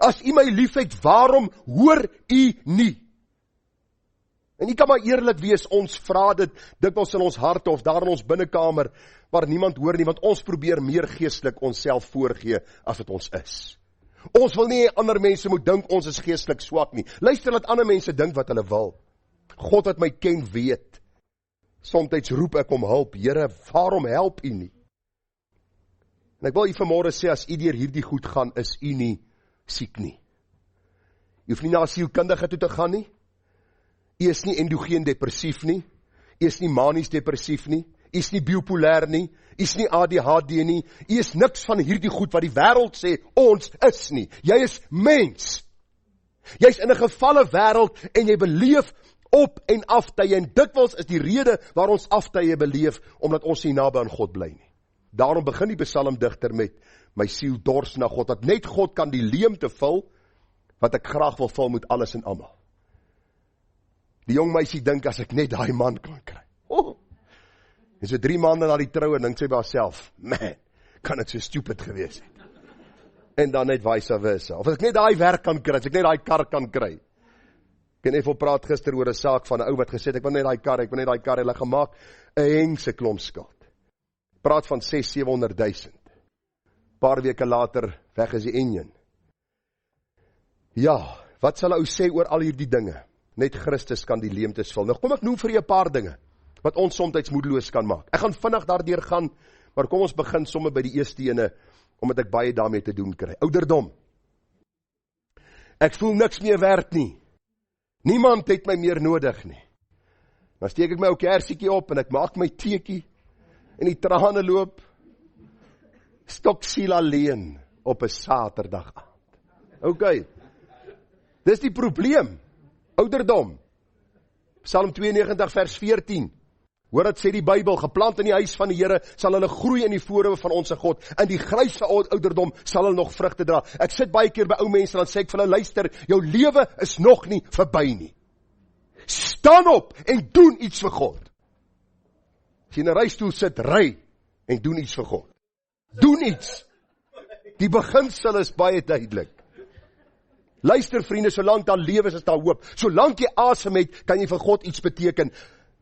As U my liefhet, waarom hoor U nie? En U kan maar eerlik wees, ons vra dit dikwels in ons harte of daar in ons binnekamer, waar niemand hoor nie, want ons probeer meer geestelik onsself voorgee as wat ons is. Ons wil nie ander mense moet dink ons is geestelik swak nie. Luister, laat ander mense dink wat hulle wil. God wat my ken weet. Somtyds roep ek om hulp, Here, waarom help U nie? En ek wil U vanmôre sê, as U deur hierdie goed gaan, is U nie siek nie. U hoef nie na 'n sielkundige toe te gaan nie. U is nie endogeen depressief nie. U is nie manies depressief nie. U is nie bipolêr nie. U is nie ADHD nie. U is niks van hierdie goed wat die wêreld sê ons is nie. Jy is mens. Jy's in 'n gefalle wêreld en jy beleef op en aftye, en dikwels is die rede waar ons aftye beleef, omdat ons nie naby aan God bly nie. Daarom begin die psalmdigter met, my siel dors na God, dat net God kan die leemte vul, wat ek graag wil vul met alles en almal. Die jong meisie dink, as ek net daai man kan kry. En so 3 maande na die troue, dink sy by haarself, man, kan ek so stupid gewees het. En dan net vice versa. Of as ek net daai werk kan kry, as ek net daai kar kan kry. Ek het even praat gister oor 'n saak van 'n ou wat gesê het, ek wil net daai kar, hulle gemaak 'n hengse klomp skuld. Praat van 600-700 000. Paar weke later, weg is die enjin. Ja, wat sal 'n ou sê oor al hierdie dinge? Net Christus kan die leemtes vul. Nou kom ek noem vir julle 'n paar dinge, wat ons soms moedeloos kan maak. Ek gaan vinnig daardeur gaan, maar kom ons begin sommer by die eerste ene, omdat ek baie daarmee te doen kry. Ouderdom. Ek voel niks meer werd nie. Niemand het my meer nodig nie. Dan steek ek my ou kersiekie op en ek maak my teekie en die trane loop. Stoksiel alleen op 'n Saterdag aand. OK. Dis die probleem. Ouderdom. Psalm 92 vers 14. Hoor wat sê die Bybel, geplant in die huis van die Here sal hulle groei in die voorhoof van ons God. In die grysse ouderdom sal hulle nog vrugte dra. Ek sit baie keer by ou mense en dan sê ek vir hulle, luister, jou lewe is nog nie verby nie. Staan op en doen iets vir God. As jy in 'n reistool sit, ry en doen iets vir God. Doen iets. Die beginsel is baie duidelik. Luister vriende, solank daar lewe is daar hoop. Solank jy asem het, kan jy vir God iets beteken.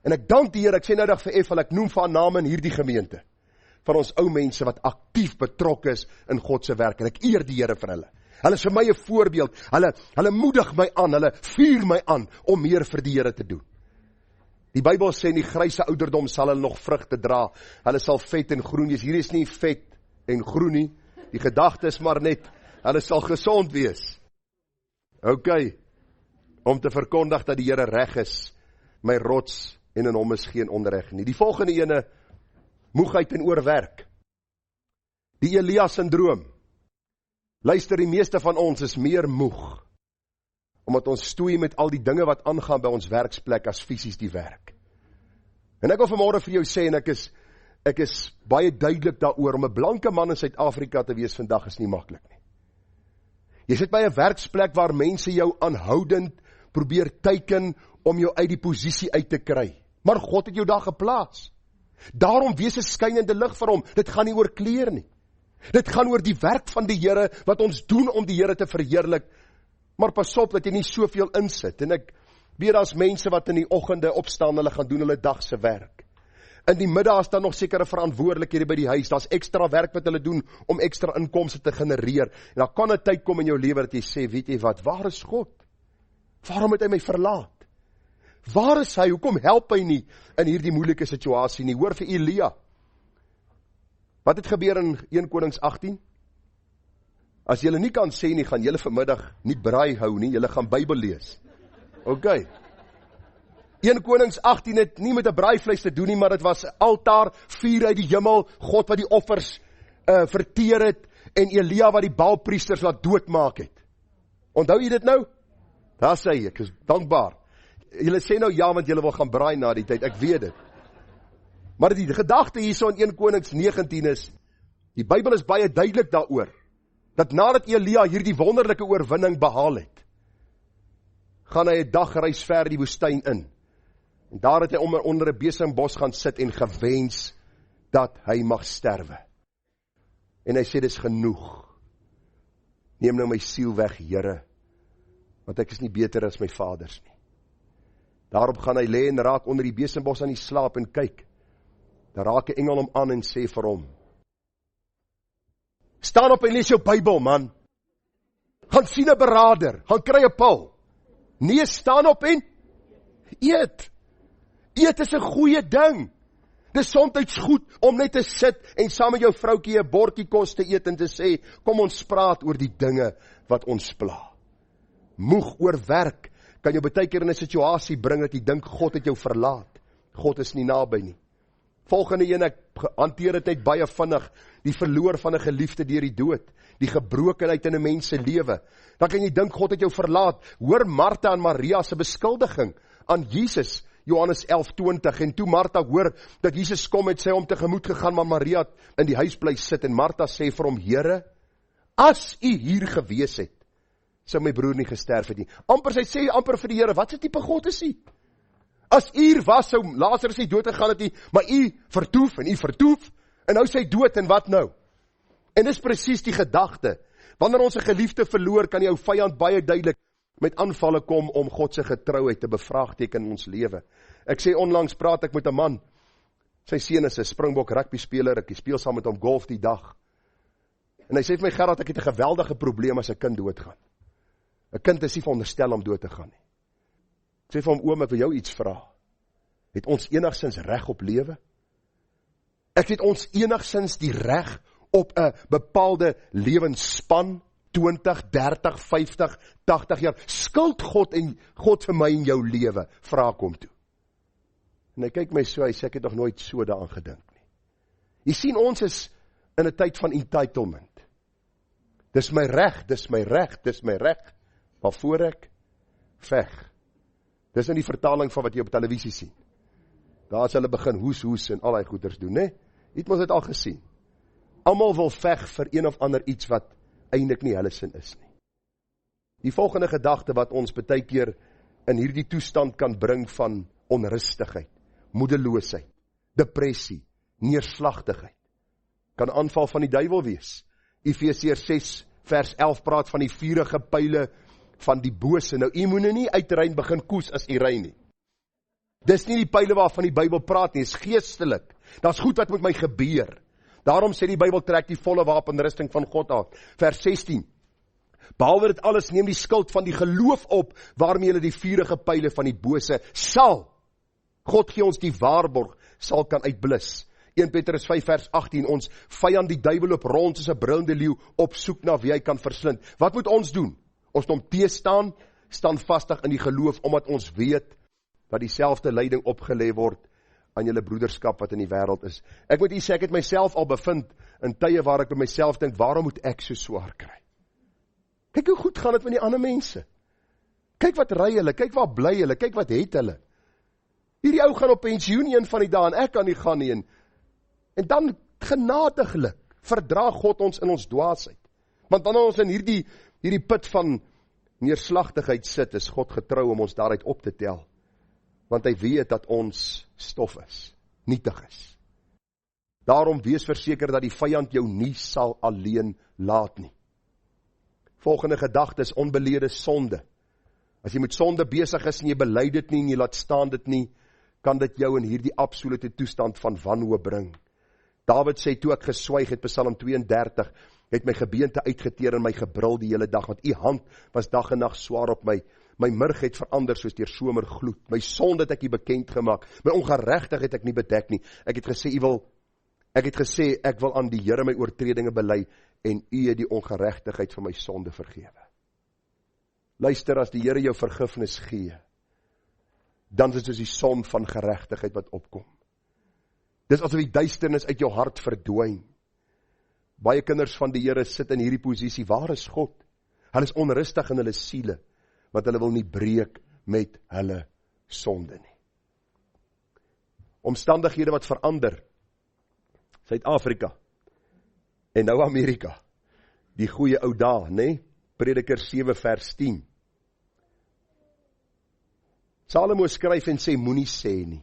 En ek dank die Here, ek sê nou dag vir Ethel, ek noem vir haar name in hierdie gemeente. Van ons ou mense wat aktief betrokke is in God se werk. En ek eer die Here vir hulle. Hulle is vir my 'n voorbeeld. Hulle moedig my aan, hulle vuur my aan om meer vir die Here te doen. Die Bybel sê in die grysse ouderdom sal hulle nog vrugte dra. Hulle sal vet en groen wees. Hier is nie vet en groen nie. Die gedagte is maar net, hulle sal gesond wees. OK, om te verkondig dat die Here reg is, my rots, en in hom is geen onreg nie. Die volgende ene, moegheid en oorwerk. Die Elia-syndroom. Luister, die meeste van ons is meer moeg, omdat ons stoei met al die dinge wat aangaan by ons werksplek as fisies die werk. En ek wil vanmôre vir jou sê, en ek is baie duidelik daaroor, om 'n blanke man in Suid-Afrika te wees vandag is nie maklik nie. Jy sit by 'n werksplek waar mense jou aanhoudend probeer teiken om jou uit die posisie uit te kry. Maar God het jou daar geplaas. Daarom wees 'n skynende lig vir hom. Dit gaan nie oor kleer nie. Dit gaan oor die werk van die Here, wat ons doen om die Here te verheerlik. Maar pas op dat jy nie soveel insit. En ek weet daar's mense wat in die oggende opstaan, hulle gaan doen hulle dag se werk. In die middag is daar nog sekere verantwoordelikhede by die huis. Daar's ekstra werk wat hulle doen om ekstra inkomste te genereer. En dan kan 'n tyd kom in jou lewe dat jy sê, weet jy wat, waar is God? Waarom het hy my verlaat? Waar is hy? Hoekom help hy nie in hierdie moeilike situasie nie? Hoor vir Elia. Wat het gebeur in 1 Konings 18? As julle nie kan sê nie, gaan julle vanmiddag nie braai hou nie, julle gaan Bybel lees. OK. 1 Konings 18 het nie met 'n braaivleis te doen nie, maar dit was 'n altaar, vuur uit die hemel, God wat die offers verteer het, en Elia wat die Baalpriesters laat doodmaak het. Onthou jy dit nou? Daar sê hy, ek is dankbaar. Julle sê nou ja, want julle wil gaan braai na die tyd, ek weet dit. Maar die gedagte hierso in 1 Konings 19 is, die Bybel is baie duidelik daaroor, dat nadat Elia hierdie wonderlike oorwinning behaal het, gaan hy 'n dagreis ver die woestyn in. En daar het hy onder 'n besembos gaan sit en gewens dat hy mag sterwe. En hy sê, dis genoeg. Neem nou my siel weg, Here, want ek is nie beter as my vaders nie. Daarop gaan hy lê en raak onder die besembos aan die slaap en kyk. Daar raak 'n engel hom aan en sê vir hom, staan op en lees jou Bybel, man. Gaan sien 'n beraader, gaan kry 'n pil. Nee, staan op en eet. Eet is 'n goeie ding. Dis soms goed om net te sit en saam met jou vroukie 'n bordjie kos te eet en te sê, kom ons praat oor die dinge wat ons pla. Moeg oor werk kan jou baie keer in 'n situasie bring dat jy dink God het jou verlaat. God is nie naby nie. Volgende een, ek hanteer dit net baie vinnig, die verloor van 'n geliefde deur die dood, die gebrokenheid in 'n mens se lewe. Dan kan jy dink God het jou verlaat. Hoor Martha en Maria se beskuldiging aan Jesus, Johannes 11:20, en toe Martha hoor dat Jesus kom, het sy hom tegemoet gegaan, maar Maria het in die huis bly sit, en Martha sê vir hom, Here, as u hier gewees het, sou my broer nie gesterf het nie. Sy sê amper vir die Here, wat 'n tipe God is u? As u hier was, sou Lazarus nie dood gegaan het nie, maar u vertoef, en nou sy dood, en wat nou? En dis presies die gedagte. Wanneer ons 'n geliefde verloor, kan jou vyand baie duidelik met aanvalle kom om God se getrouheid te bevraagteken in ons lewe. Ek sê onlangs praat ek met 'n man, sy seun is 'n Springbok rugby speler, ek speel saam met hom golf die dag. En hy sê vir my, Gerard, ek het 'n geweldige probleem as 'n kind doodgaan. 'n Kind is nie veronderstel om dood te gaan nie. Ek sê vir hom, oom, ek wil jou iets vra. Het ons enigstens reg op lewe? Ek het ons enigstens die reg op 'n bepaalde lewensspan, 20, 30, 50, 80 jaar, skuld God vir my in jou lewe, vra ek hom toe. En hy kyk my so, hy sê, ek het nog nooit so daaraan gedink nie. Jy sien, ons is in 'n tyd van entitlement. Dis my reg, dis my reg, dis my reg, waarvoor ek veg. Dis in die vertaling van wat jy op televisie sien. Daar is hulle begin hoes en al die goeders doen, né? Het ons dit al gesien. Almal wil veg vir een of ander iets wat eintlik nie hulle sin is nie. Die volgende gedagte wat ons baie keer in hierdie toestand kan bring van onrustigheid, moedeloosheid, depressie, neerslagtigheid, kan aanval van die duiwel wees. Efesiërs 6 vers 11 praat van die vuurige pyle van die bose. Nou, u moet nie uitrein begin koes as u rein nie. Dis nie die pyle waarvan die Bybel praat nie, is geestelik. Daar's goed wat met my gebeur. Daarom sê die Bybel, trek die volle wapenrusting van God aan. Vers 16. Behalwe dit alles, neem die skild van die geloof op, waarmee julle die vuurige pyle van die bose sal, God gee ons die waarborg, sal kan uitblus. 1 Petrus 5 vers 18, ons vyand die duiwel loop rond soos 'n brullende leeu, op soek na wie hy kan verslind. Wat moet ons doen? Ons moet hom teestaan, staan vastig in die geloof, omdat ons weet dat dieselfde lyding opgelê word aan julle broederskap wat in die wêreld is. Ek moet sê, ek het myself al bevind in tye waar ek by myself dink, waarom moet ek so swaar kry? Kyk hoe goed gaan dit met die ander mense. Kyk wat ry hulle, kyk waar bly hulle, kyk wat het hulle. Hierdie ou gaan op pensioen een van die dae en ek kan nie gaan nie. En dan genadiglik verdra God ons in ons dwaasheid. Want wanneer ons in hierdie put van neerslagtigheid sit, is God getrou om ons daaruit op te tel. Want hy weet dat ons stof is, nietig is. Daarom wees verseker dat die vyand jou nie sal alleen laat nie. Volgende gedagte is onbeleede sonde. As jy met sonde besig is en jy bely dit nie en jy laat staan dit nie, kan dit jou in hierdie absolute toestand van wanhoop bring. Dawid sê, toe ek geswyg het, Psalm 32, het my gebeente uitgeteer en my gebrul die hele dag, want u hand was dag en nag swaar op my. My murg het verander soos deur somergloed. My sonde het ek nie bekend gemaak. My ongeregtigheid het ek nie bedek nie. Ek het gesê, ek wil aan die Here my oortredinge bely en u het die ongeregtigheid van my sonde vergewe. Luister, as die Here jou vergifnis gee, dan is dit soos die son van geregtigheid wat opkom. Dis asof die duisternis uit jou hart verdwyn. Baie kinders van die Here sit in hierdie posisie, waar is God? Hulle is onrustig in hulle siele, want hulle wil nie breek met hulle sonde nie. Omstandighede wat verander, Suid-Afrika, en nou Amerika, die goeie ou dae, né? Prediker 7 vers 10. Salomo skryf en sê, moenie sê nie.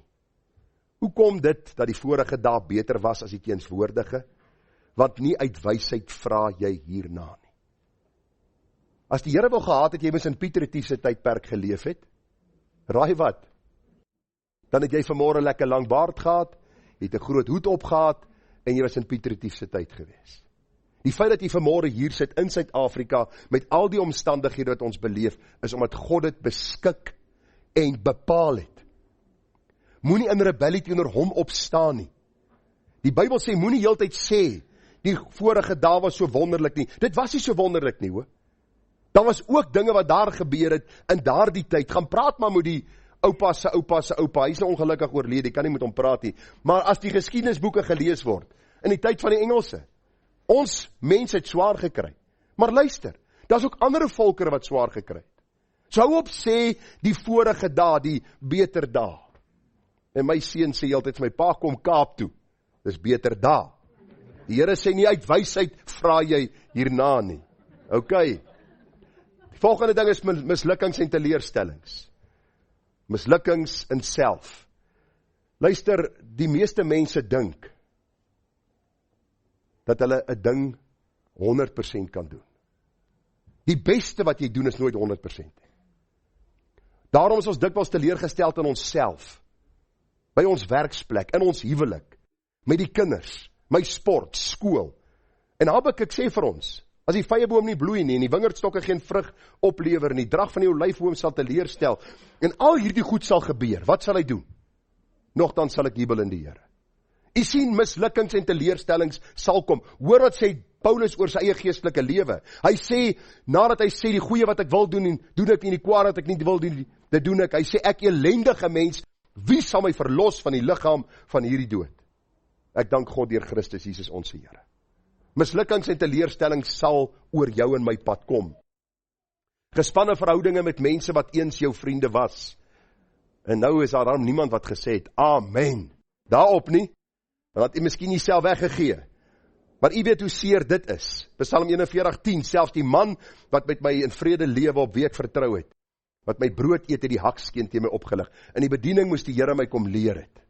Hoe kom dit, dat die vorige dae beter was as die teenswoordige? Want nie uit wysheid vra jy hierna nie. As die Here wil gehad het, jy moes in Piet Retief se tydperk geleef het, raai wat? Dan het jy vanmôre lekker lang baard gehad, jy het 'n groot hoed opgehad, en jy was in Piet Retief se tyd gewees. Die feit dat jy vanmôre hier sit in Suid-Afrika, met al die omstandighede wat ons beleef, is omdat God dit beskik en bepaal het. Moenie in rebellie teenoor hom opstaan nie. Die Bybel sê, moenie heeltyd sê, die vorige dae was so wonderlik nie. Dit was nie so wonderlik nie, hoor. Daar was ook dinge wat daar gebeur het, in daardie tyd. Gaan praat maar met die oupa se oupa, hy is nou ongelukkig oorlede, jy kan nie met hom praat nie. Maar as die geskiedenisboeke gelees word, in die tyd van die Engelse, ons mense het swaar gekry. Maar luister, daar is ook ander volkere wat swaar gekry het. So hou op sê, die vorige dae, die beter dae. En my seun sê altyd vir my, pa kom Kaap toe, dis beter dae. Die Here sê nie uit wysheid vra jy hierna nie. OK. Die volgende ding is mislukkings en teleurstellings. Mislukkings in self. Luister, die meeste mense dink dat hulle 'n ding 100% kan doen. Die beste wat jy doen is nooit 100%. Daarom is ons dikwels teleurgesteld in onsself, by ons werksplek, in ons huwelik, met die kinders, my sport, skool. En Habakuk sê vir ons, as die vyeboom nie bloei nie, en die wingerdstokke geen vrug oplewer nie, drag van die olyfboom sal teleurstel, en al hierdie goed sal gebeur, wat sal hy doen? Nogtans sal ek jubel in die Here. U sien, mislukkings en teleurstellings sal kom. Hoor wat sê Paulus oor sy eie geestelike lewe. Hy sê, nadat hy sê, die goeie wat ek wil doen, doen ek nie, die kwaad wat ek nie wil doen, dit doen ek. Hy sê, ek elendige mens, wie sal my verlos van die liggaam van hierdie dood? Ek dank God deur Christus Jesus ons Here. Mislukkings en teleurstellings sal oor jou en my pad kom. Gespanne verhoudinge met mense wat eens jou vriende was. En nou is daar niemand wat gesê het, amen. Daarop nie. Dan had u miskien nie self weggegee. Maar u weet hoe seer dit is. Psalm 41:10, selfs die man wat met my in vrede lewe op wie ek vertrou het, wat my brood eet het die hakskeen teen my opgelig. In die bediening moes die Here my kom leer het.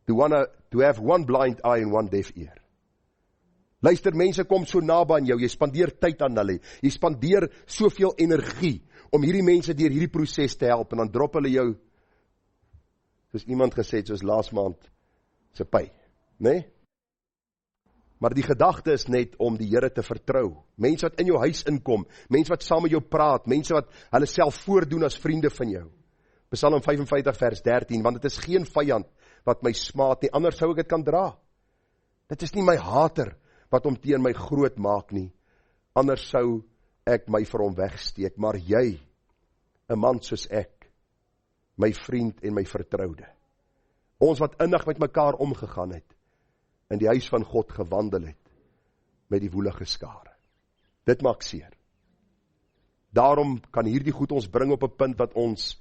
To have one blind eye and one deaf ear. Luister, mense kom so naby aan jou, jy spandeer tyd aan hulle, jy spandeer soveel energie om hierdie mense deur hierdie proses te help, en dan drop hulle jou, soos iemand gesê het, soos laas maand, se py, nee? Maar die gedagte is net om die Here te vertrou. Mense wat in jou huis inkom, mense wat saam met jou praat, mense wat hulle self voordoen as vriende van jou. Psalm 55 vers 13, want dit is geen vyand wat my smaad nie, anders sou ek dit kan dra. Dit is nie my hater wat hom teen my groot maak nie, anders sou ek my vir hom wegsteek, maar jy, 'n man soos ek, my vriend en my vertroude, ons wat innig met mekaar omgegaan het, in die huis van God gewandel het, met die woelige skare. Dit maak seer. Daarom kan hierdie goed ons bring op 'n punt wat ons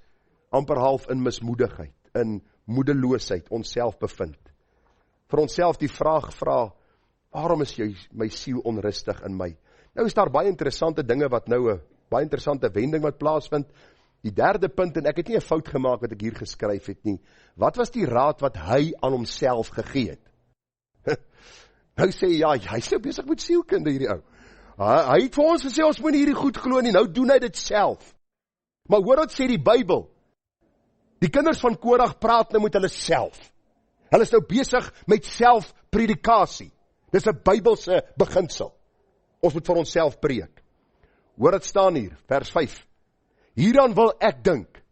amper half in mismoedigheid, in moedeloosheid, onsself bevind. Vir onsself die vraag vra, waarom is my siel onrustig in my? Nou is daar baie interessante dinge wat nou 'n baie interessante wending wat plaasvind. Die derde punt, en ek het nie 'n fout gemaak wat ek hier geskryf het nie. Wat was die raad wat hy aan homself gegee het? Nou sê hy is nou besig met sielkunde hierdie ou. Hy het vir ons gesê, ons moet nie hierdie goed glo nie, nou doen hy dit self. Maar hoor wat sê die Bybel? Die kinders van Korag praat nou met hulle self. Hulle is nou besig met selfpredikasie. Dis 'n Bybelse beginsel. Ons moet vir onsself preek. Hoor wat staan hier, vers 5. Hieraan wil ek dink,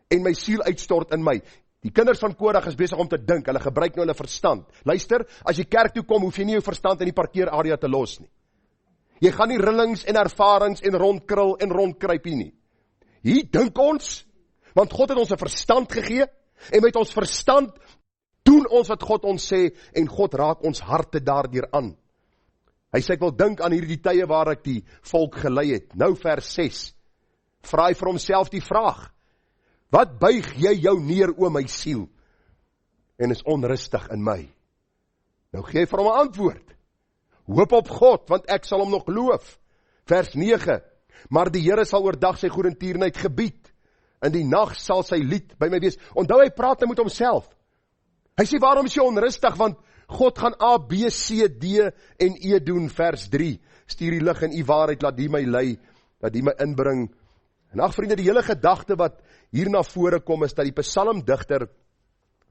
en my siel uitstort in my. Die kinders van Korag is besig om te dink, hulle gebruik nou hulle verstand. Luister, as jy kerk toe kom, hoef jy nie jou verstand in die parkeerarea te los nie. Jy gaan nie rillings en ervarings en rondkrul en rondkruip nie. Hier dink ons, want God het ons 'n verstand gegee, en met ons verstand doen ons wat God ons sê, en God raak ons harte daardeur aan. Hy sê, ek wil dink aan hierdie tye waar ek die volk gelei het. Nou vers 6, vra hy vir homself die vraag, wat buig jy jou neer, o my siel, en is onrustig in my? Nou gee hy vir hom 'n antwoord, hoop op God, want ek sal hom nog loof. Vers 9, maar die Here sal oordag sy goedertierenheid gebied, In die nag sal sy lied by my wees. Onthou, hy praat met homself. Hy sê, waarom is jy onrustig? Want God gaan A, B, C, D en E doen, vers 3. Stuur die lig en u waarheid, laat die my lei, laat die my inbring. En ag vriende, die hele gedagte wat hier na vore kom, is dat die psalmdigter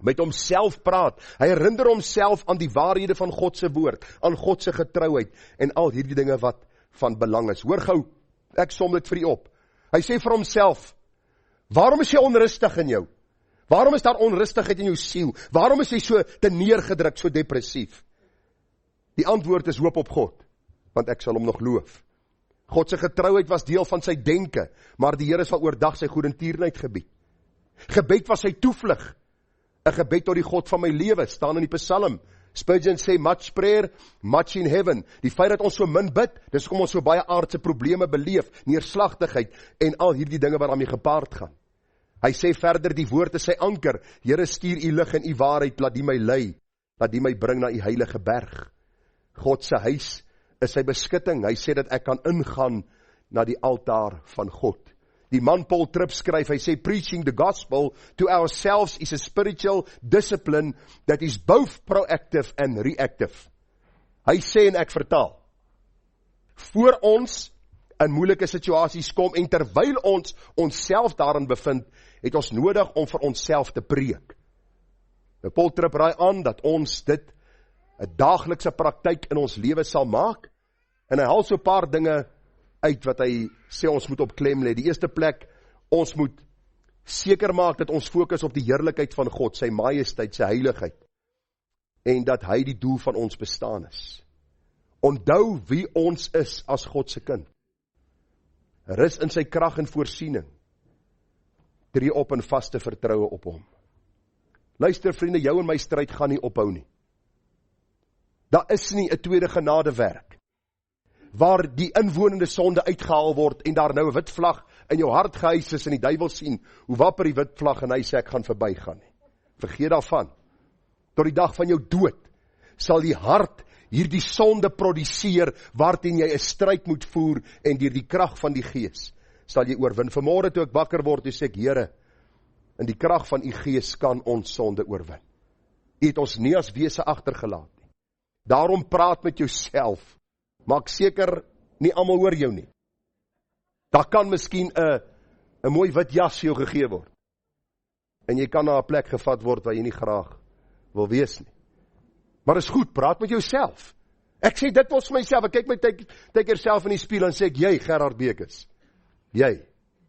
met homself praat. Hy herinner homself aan die waarhede van God se woord, aan God se getrouheid, en al hierdie dinge wat van belang is. Hoor gou, ek som dit vir u op. Hy sê vir homself, waarom is jy onrustig in jou? Waarom is daar onrustigheid in jou siel? Waarom is jy so te neergedruk, so depressief? Die antwoord is hoop op God, want ek sal hom nog loof. God se getrouheid was deel van sy denke, maar die Here sal oordag sy goedertierenheid gebied. Gebed was sy toevlug. 'n Gebed tot die God van my lewe, staan in die Psalm. Spurgeon sê, much prayer, much in heaven. Die feit dat ons so min bid, dis kom ons so baie aardse probleme beleef, neerslagtigheid en al hierdie dinge wat daarmee gepaard gaan. Hy sê verder, die woord is sy anker. Here, stuur u lig en u waarheid, laat die my lei, laat die my bring na u heilige berg. God se huis is sy beskutting. Hy sê dat ek kan ingaan na die altaar van God. Die man Paul Tripp skryf, hy sê, preaching the gospel to ourselves is a spiritual discipline that is both proactive and reactive. Hy sê, en ek vertaal, voor ons in moeilike situasies kom, en terwyl ons onsself daarin bevind, het ons nodig om vir onsself te preek. Nou Paul Tripp raai aan, dat ons dit 'n daaglikse praktyk in ons lewe sal maak, en hy haal so 'n paar dinge uit wat hy sê ons moet op klem lê. Die eerste plek, ons moet seker maak dat ons fokus op die heerlikheid van God, sy majesteit, sy heiligheid, en dat hy die doel van ons bestaan is. Onthou wie ons is as God se kind. Rus in sy krag en voorsiening. Tree op in vaste vertroue op hom. Luister vriende, jou en my stryd gaan nie ophou nie. Daar is nie 'n tweede genadewerk waar die inwonende sonde uitgehaal word en daar nou 'n wit vlag in jou hart gehuis is en die duiwel sien hoe wapper die wit vlag en hy sê ek gaan verbygaan nie. Vergeet daarvan. Tot die dag van jou dood sal die hart hierdie sonde produseer waarteen jy 'n stryd moet voer en deur die krag van die Gees sal jy oorwin. Vanmôre toe ek wakker word, sê ek, Here, in die krag van u Gees kan ons sonde oorwin. U het ons nie as wese agtergelaat nie. Daarom praat met jouself. Maak seker nie almal hoor jou nie. Daar kan miskien 'n mooi wit jas vir jou gegee word. En jy kan na 'n plek gevat word waar jy nie graag wil wees nie. Maar is goed, praat met jouself. Ek sê dit was vir myself, ek kyk my tyd self in die spieël en sê ek, jy Gerard Bekes. Jy.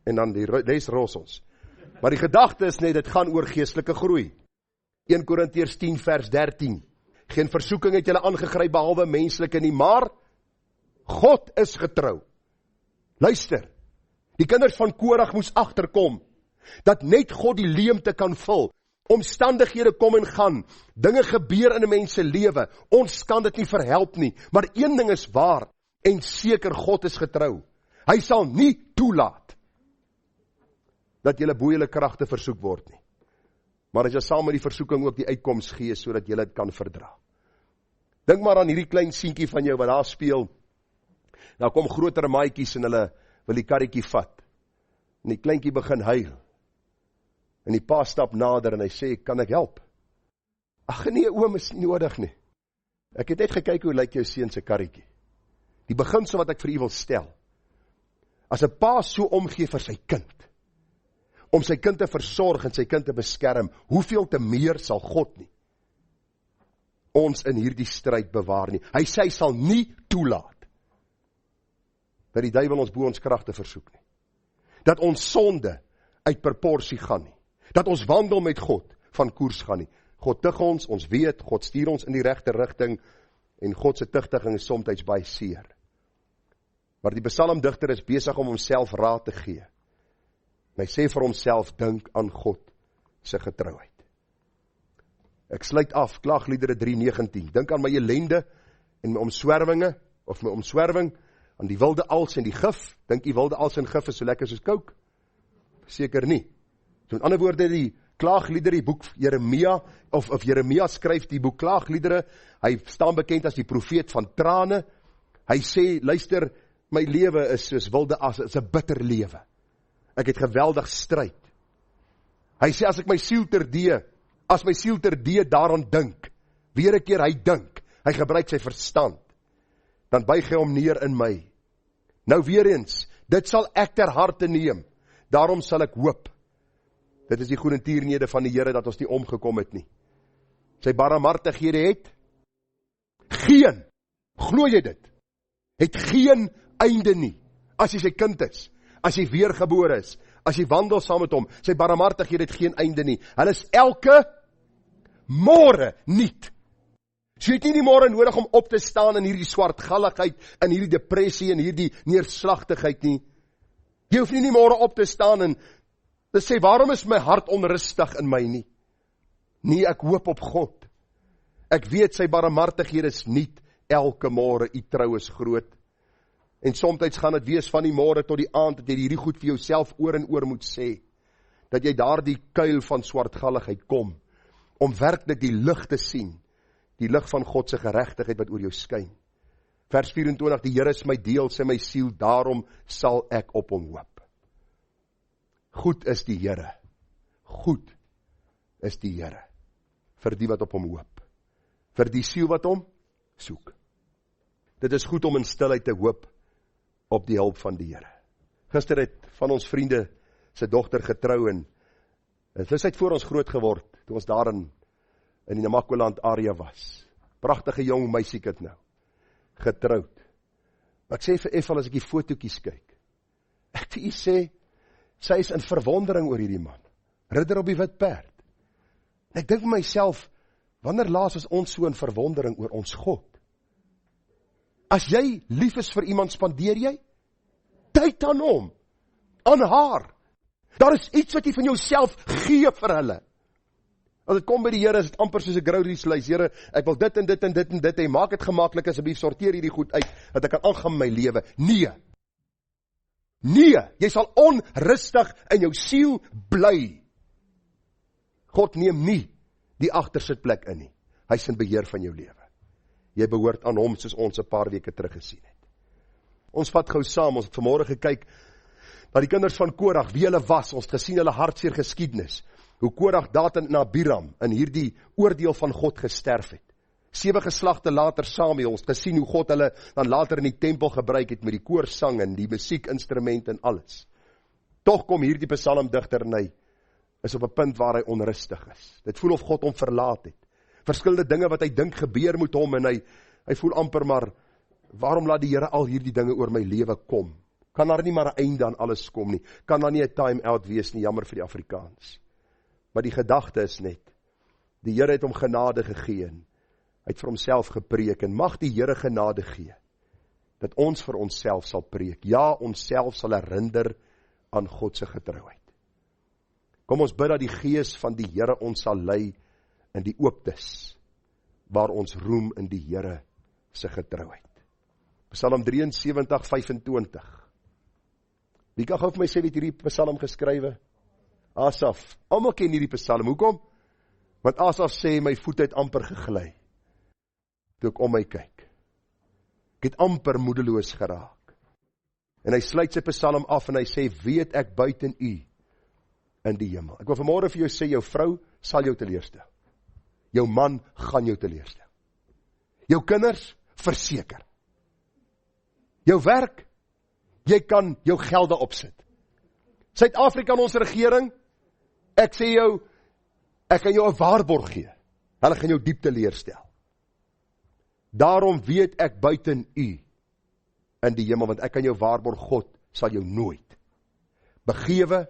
En dan die res rossels. Maar die gedagte is net, dit gaan oor geestelike groei. 1 Korintiërs 10 vers 13. Geen versoeking het julle aangegryp behalwe menslike nie, maar God is getrou. Luister, die kinders van Korag moes agterkom, dat net God die leemte kan vul. Omstandighede kom en gaan, dinge gebeur in 'n mens se lewe, ons kan dit nie verhelp nie, maar een ding is waar, en seker, God is getrou. Hy sal nie toelaat, dat julle bo julle kragte versoek word nie. Maar as jy saam met die versoeking ook die uitkoms gee, sodat jy dit kan verdra. Dink maar aan hierdie klein seentjie van jou wat daar speel. Nou kom groter maatjies en hulle wil die karretjie vat. En die kleintjie begin huil. En die pa stap nader en hy sê, kan ek help? Ag nee oom, is nie nodig nie. Ek het net gekyk hoe lyk jou seun se karretjie. Die beginsel wat ek vir u wil stel. As 'n pa so omgee vir sy kind, om sy kind te versorg en sy kind te beskerm, hoeveel te meer sal God nie ons in hierdie stryd bewaar nie. Hy sê hy sal nie toelaat dat die duiwel ons bo ons kragte versoek nie. Dat ons sonde uit proporsie gaan nie. Dat ons wandel met God van koers gaan nie. God tig ons weet, God stuur ons in die regte rigting en God se tigtiging is soms baie seer. Maar die psalmdigter is besig om homself raad te gee. En hy sê vir homself, dink aan God se getrouheid. Ek sluit af, Klaagliedere 3:19. Dink aan my ellende en my omswervinge, of my omswerving, aan die wilde als en die gif. Dink die wilde als en gif is so lekker soos kook? Seker nie. So in ander woorde, die Klaagliedere, die boek Jeremia, of Jeremia skryf die boek Klaagliedere, hy staan bekend as die profeet van trane. Hy sê, luister, my lewe is soos wilde as, is 'n bitter lewe. Ek het geweldig stryd. Hy sê, as my siel terdee daaraan dink, weer 'n keer hy dink, hy gebruik sy verstand, dan buig hy hom neer in my. Nou weer eens, dit sal ek ter harte neem, daarom sal ek hoop. Dit is die goedertierenhede van die Here, dat ons nie omgekom het nie. Sy barmhartighede het geen, glo jy dit? Het geen einde nie, as jy sy kind is, as jy weergebore is, as jy wandel saam met hom, sy barmhartighede het geen einde nie. Hulle is elke môre nuut. So jy het nie die môre nodig om op te staan in hierdie swartgalligheid, in hierdie depressie, in hierdie neerslagtigheid nie. Jy hoef nie die môre op te staan en te sê, waarom is my hart onrustig in my nie? Nee, ek hoop op God. Ek weet sy barmhartighede is nuut elke môre, u trou is groot. En soms gaan dit wees van die môre tot die aand, dat jy hierdie goed vir jouself oor en oor moet sê, dat jy daar die kuil van swartgalligheid kom, om werklik die lig te sien, die lig van God se geregtigheid wat oor jou skyn. Vers 24, die Here is my deel, sê my siel, daarom sal ek op hom hoop. Goed is die Here, goed is die Here, vir die wat op hom hoop, vir die siel wat hom soek. Dit is goed om in stilheid te hoop op die hulp van die Here. Gister het van ons vriende sy dogter getrou en sy het voor ons groot geword, toe ons daar in die Namakoland area was. Pragtige jong meisiekind nou, getroud. Maar ek sê vir Ethel, as ek die fotootjies kyk, ek vir u sê, sy is in verwondering oor hierdie man, ridder op die wit perd. En ek dink vir myself, wanneer laas is ons so in verwondering oor ons God? As jy lief is vir iemand, spandeer jy tyd aan hom, aan haar. Daar is iets wat jy van jouself gee vir hulle. As dit kom by die Here, is dit amper soos 'n groceries lys. Here, ek wil dit en dit en dit en dit, en maak dit gemaklik, asseblief sorteer hierdie goed uit, dat ek kan aangaan met my lewe. Nee, jy sal onrustig in jou siel bly. God neem nie die agtersitplek in nie. Hy is in beheer van jou lewe. Jy behoort aan hom, soos ons 'n paar weke terug gesien het. Ons vat gou saam, ons het vanmôre gekyk na die kinders van Korag, wie hulle was, ons het gesien hulle hartseer geskiedenis, hoe Korag, Datan en Abiram in hierdie oordeel van God gesterf het. 7 geslagte later Samuel, ons het gesien hoe God hulle dan later in die tempel gebruik het met die koorsang en die musiekinstrumente en alles. Tog kom hierdie psalmdigter en hy is op 'n punt waar hy onrustig is. Dit voel of God hom verlaat het. Verskillende dinge wat hy dink gebeur met hom en hy voel amper maar, waarom laat die Here al hierdie dinge oor my lewe kom? Kan daar nie maar 'n einde aan alles kom nie? Kan daar nie 'n time out wees nie? Jammer vir die Afrikaans. Maar die gedagte is net, die Here het hom genade gegee en hy het vir homself gepreek en mag die Here genade gee, dat ons vir onsself sal preek. Ja, onsself sal herinner aan God se getrouheid. Kom ons bid dat die Gees van die Here ons sal lei in die ooptes, waar ons roem in die Here se getrouheid. Psalm 73, 25. Wie kan gou vir my sê, wie het hierdie psalm geskrywe? Asaf. Almal ken hierdie psalm. Hoekom? Want Asaf sê, my voet het amper gegly, toe ek om my kyk. Ek het amper moedeloos geraak. En hy sluit sy psalm af en hy sê, weet ek buiten u in die hemel. Ek wil vanmôre vir jou sê, jou vrou sal jou teleerstel. Jou man gaan jou teleerstel. Jou kinders, verseker. Jou werk, jy kan jou gelde opsit. Suid-Afrika en ons regering, ek sê jou, ek kan jou 'n waarborg gee. Hulle gaan jou diep teleerstel. Daarom weet ek buiten u in die hemel, want ek kan jou waarborg, God sal jou nooit begewe,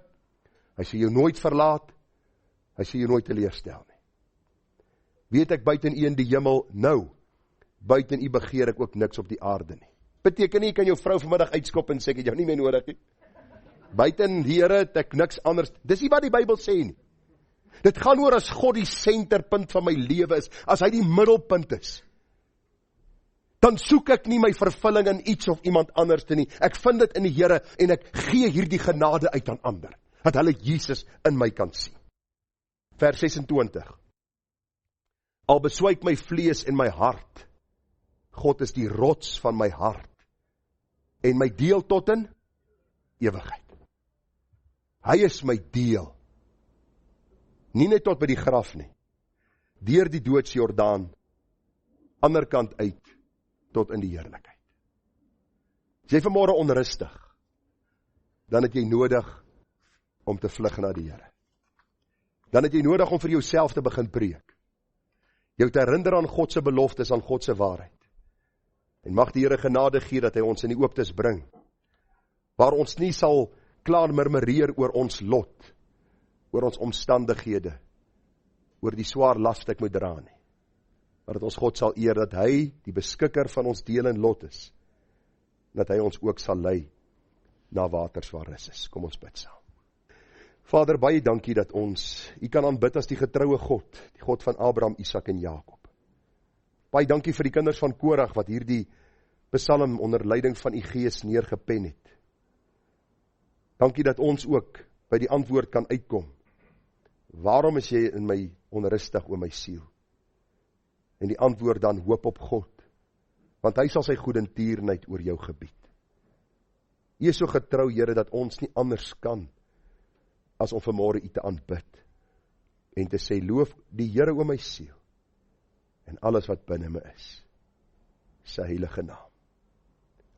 hy sal jou nooit verlaat, hy sal jou nooit teleerstel nie. Weet ek buiten u in die hemel, nou, buiten u begeer ek ook niks op die aarde nie. Beteken nie, jy kan jou vrou vanmiddag uitskop en sê, ek het jou nie meer nodig nie. Buiten die Here het ek niks anders. Dis nie wat die Bybel sê nie. Dit gaan oor as God die senterpunt van my lewe is, as hy die middelpunt is. Dan soek ek nie my vervulling in iets of iemand anders te nie. Ek vind dit in die Here en ek gee hierdie genade uit aan ander, dat hulle Jesus in my kan sien. Vers 26. Al beswyk my vlees en my hart, God is die rots van my hart en my deel tot in ewigheid. Hy is my deel Nie net tot by die graf nie, deur die doodsjordaan, ander kant uit, tot in die heerlikheid. As jy vanmôre onrustig, dan het jy nodig om te vlug na die Here. Dan het jy nodig om vir jouself te begin preek. Jou te herinner aan God se beloftes, aan God se waarheid. En mag die Here genade gee dat hy ons in die ooptes bring, waar ons nie sal klaar murmureer oor ons lot, oor ons omstandighede, oor die swaar las wat ek moet dra nie. Maar dat ons God sal eer, dat hy die beskikker van ons deel en lot is, dat hy ons ook sal lei na waters waar rus is. Kom ons bid saam. Vader, baie dankie dat ons U kan aanbid as die getroue God, die God van Abraham, Isak en Jakob. Baie dankie vir die kinders van Korag wat hierdie psalm onder leiding van U Gees neergepen het. Dankie dat ons ook by die antwoord kan uitkom. Waarom is jy in my onrustig oor my siel? En die antwoord dan hoop op God, want hy sal sy goedertierenheid oor jou gebied. U is so getrou, Here, dat ons nie anders kan as om vanmôre U te aanbid en te sê, loof die Here oor my siel en alles wat binne my is, sy heilige naam.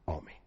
Amen.